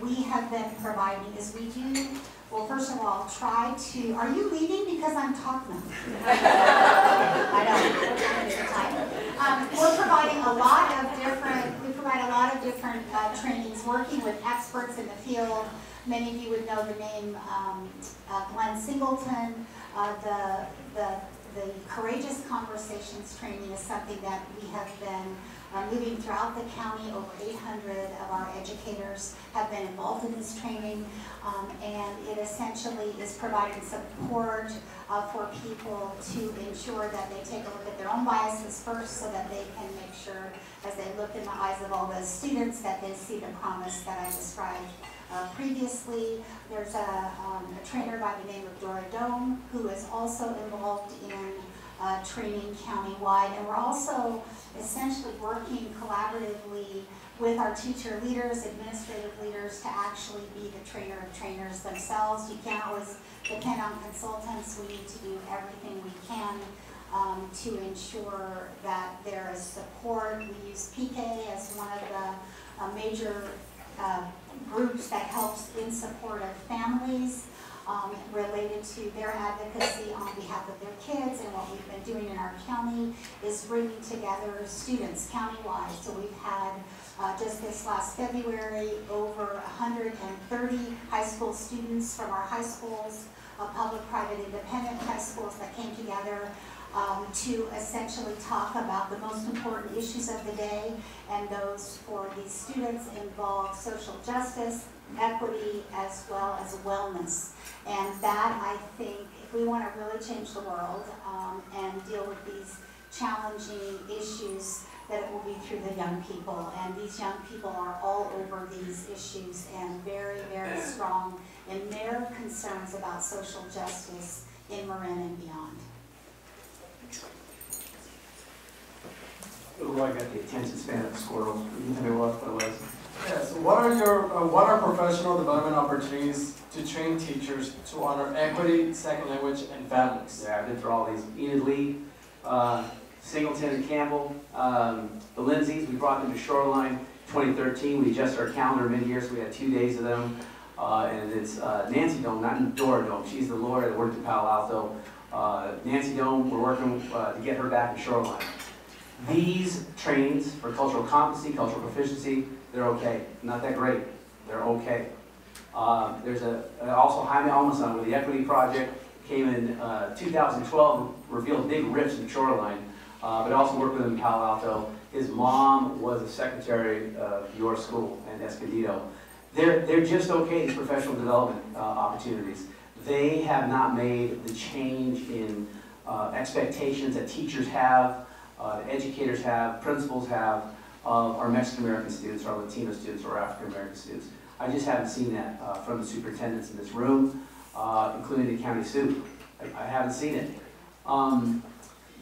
we have been providing is we do, well, first of all, try to, are you leaving because I'm talking? I know, we're trying to get time. We're providing a lot of different, trainings, working with experts in the field. Many of you would know the name Glenn Singleton. The Courageous Conversations training is something that we have been moving throughout the county. Over 800 of our educators have been involved in this training, and it essentially is providing support for people to ensure that they take a look at their own biases first so that they can make sure, as they look in the eyes of all the students, that they see the promise that I described previously. There's a trainer by the name of Dora Dome who is also involved in training countywide, and we're also essentially working collaboratively with our teacher leaders, administrative leaders, to actually be the trainer of trainers themselves. You can't always depend on consultants. We need to do everything we can to ensure that there is support. We use PK as one of the major groups that helps in support of families related to their advocacy on behalf of their kids. And what we've been doing in our county is bringing together students countywide. So we've had just this last February over 130 high school students from our high schools, public, private, independent high schools that came together to essentially talk about the most important issues of the day, and those for these students involve social justice, equity, as well as wellness. And that, I think, if we want to really change the world and deal with these challenging issues, that it will be through the young people. And these young people are all over these issues and very, very strong in their concerns about social justice in Marin and beyond. Oh, I got the attention span of a squirrel. You tell me what it was. Yes. What are professional development opportunities to train teachers to honor equity, second language, and families? Yeah, I've been through all these. Enid Lee, Singleton and Campbell, the Lindsays, we brought them to Shoreline 2013. We adjusted our calendar mid-year, so we had 2 days of them. And it's Nancy Dome, not Dora Dome. She's the lawyer that worked in Palo Alto. Nancy Dome, we're working to get her back in Shoreline. These trainings for cultural competency, cultural proficiency, they're okay. Not that great. They're okay. There's also Jaime Almazan with the Equity Project. came in 2012, revealed big rifts in the shoreline, but also worked with him in Palo Alto. His mom was a secretary of your school in Escondido. They're just okay, these professional development opportunities. They have not made the change in expectations that teachers have, educators have, principals have, of our Mexican American students, our Latino students, or African American students. I just haven't seen that from the superintendents in this room, including the county soup. I haven't seen it.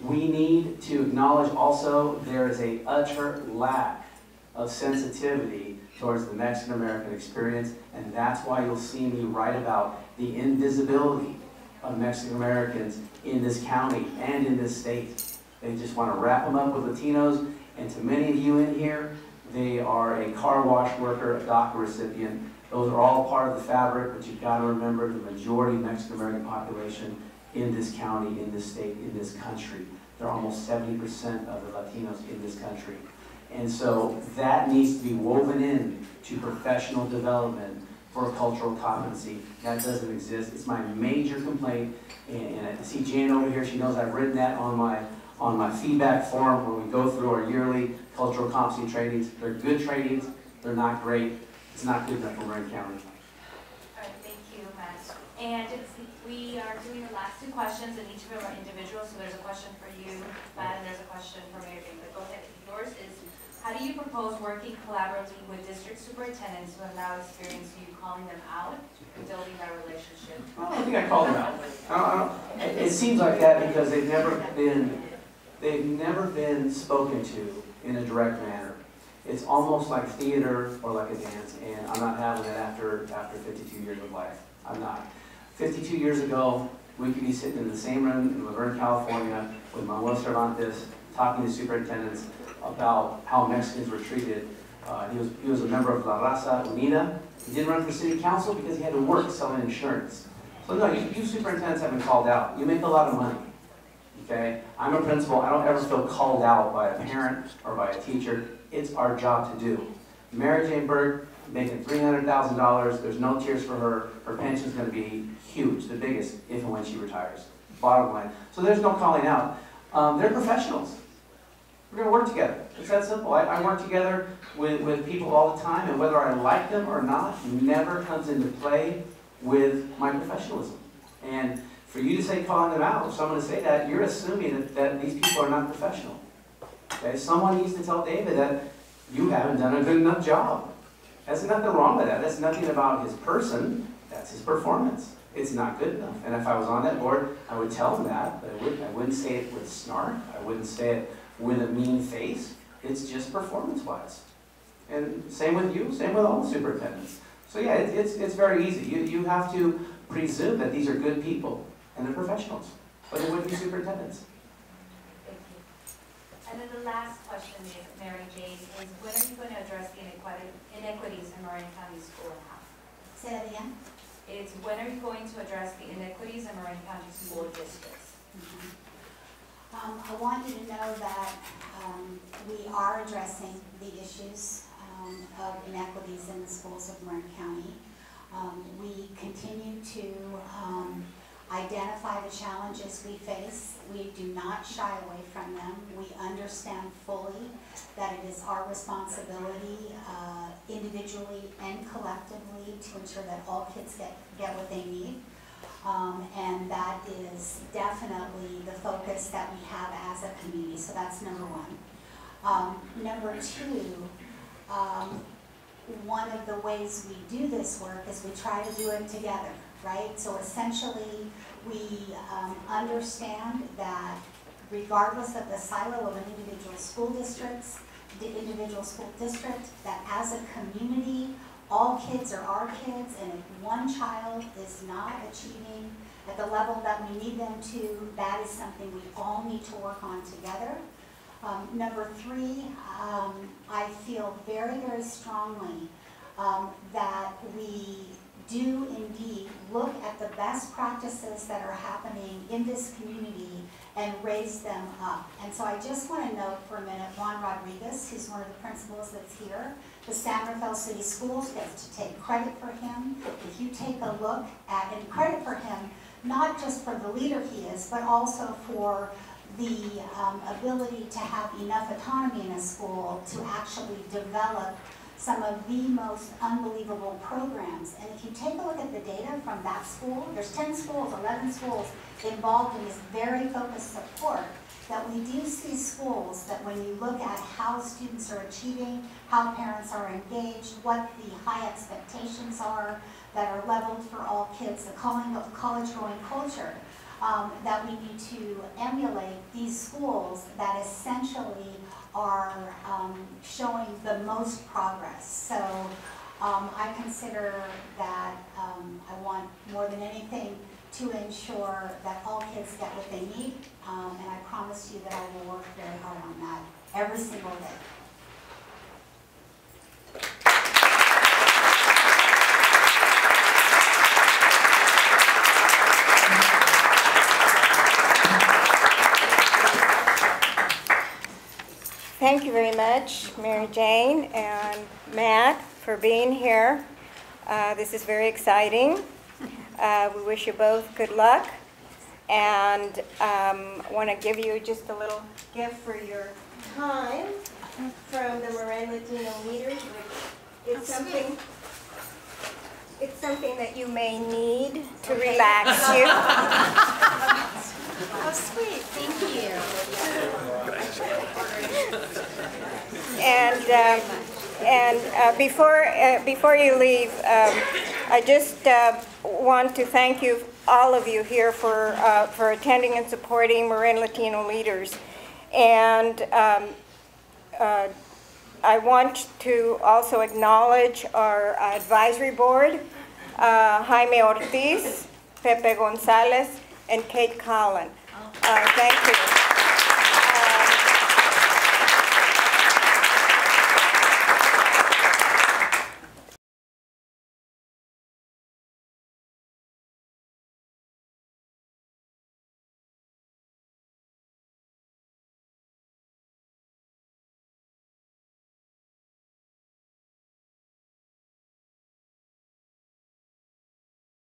We need to acknowledge also there is a utter lack of sensitivity towards the Mexican American experience, and that's why you'll see me write about the invisibility of Mexican Americans in this county and in this state. They just want to wrap them up with Latinos, and to many of you in here, they are a car wash worker, a DACA recipient. Those are all part of the fabric, but you've got to remember the majority Mexican American population in this county, in this state, in this country. They're almost 70% of the Latinos in this country. And so that needs to be woven in to professional development for cultural competency. That doesn't exist. It's my major complaint. And I see Jan over here. She knows I've written that on my feedback form when we go through our yearly cultural competency trainings. They're good trainings. They're not great. It's not good enough for Marin County. All right, thank you, Matt. And we are doing the last two questions, and each of them are individual. So there's a question for you, Matt, and there's a question for Mary Jane. But go ahead. Yours is, how do you propose working collaboratively with district superintendents who have now experienced you calling them out and building that relationship? Well, I think I called them out. It seems like that because they've never been spoken to in a direct manner. It's almost like theater or like a dance, and I'm not having it after 52 years of life. I'm not. 52 years ago, we could be sitting in the same room in Laverne, California with Manuel Cervantes talking to superintendents about how Mexicans were treated. He was a member of La Raza Unida. He didn't run for city council because he had to work selling insurance. So no, you superintendents have been called out. You make a lot of money, okay? I'm a principal. I don't ever feel called out by a parent or by a teacher. It's our job to do. Mary Jane Burke, making $300,000. There's no tears for her. Her pension's going to be huge, the biggest, if and when she retires. Bottom line. So there's no calling out. They're professionals. We're going to work together. It's that simple. I work together with people all the time, and whether I like them or not never comes into play with my professionalism. And for you to say calling them out, or someone to say that, you're assuming that these people are not professional. Okay? Someone needs to tell David that you haven't done a good enough job. There's nothing wrong with that. That's nothing about his person. That's his performance. It's not good enough. And if I was on that board, I would tell him that, but I wouldn't say it with snark. I wouldn't say it with a mean face. It's just performance-wise. And same with you, same with all the superintendents. So yeah, it's very easy. You have to presume that these are good people and they're professionals, but they wouldn't be superintendents. Thank you. And then the last question, Mary Jane, is when are you going to address the inequities in Marin County School and House? Say that again? It's when are you going to address the inequities in Marin County School Districts? I want you to know that we are addressing the issues of inequities in the schools of Marin County. We continue to identify the challenges we face. We do not shy away from them. We understand fully that it is our responsibility individually and collectively to ensure that all kids get what they need. And that is definitely the focus that we have as a community. So that's number one. Number two, one of the ways we do this work is we try to do it together, right? So essentially, we understand that regardless of the silo of an individual school district, that as a community, all kids are our kids, and if one child is not achieving at the level that we need them to, that is something we all need to work on together. Number three, I feel very, very strongly that we do indeed look at the best practices that are happening in this community and raise them up. And so I just want to note for a minute Juan Rodriguez, who's one of the principals that's here. The San Rafael City Schools gets to take credit for him. If you take a look at, and credit for him not just for the leader he is, but also for the ability to have enough autonomy in a school to actually develop some of the most unbelievable programs. And if you take a look at the data from that school, there's 10 schools, 11 schools involved in this very focused support, that we do see schools that when you look at how students are achieving, how parents are engaged, what the high expectations are that are leveled for all kids, the college-going culture, that we need to emulate these schools that essentially are showing the most progress. So I consider that I want more than anything to ensure that all kids get what they need, and I promise you that I will work very hard on that every single day. Thank you very much, Mary Jane and Matt, for being here. This is very exciting. We wish you both good luck, and want to give you just a little gift for your time from the Marin Latino Leaders, which is something. It's something that you may need to relax you. Oh, sweet. Thank you. And before you leave, I just want to thank you, all of you here, for attending and supporting Marin Latino Leaders. And I want to also acknowledge our advisory board, Jaime Ortiz, Pepe Gonzalez, and Kate Collin. Thank you.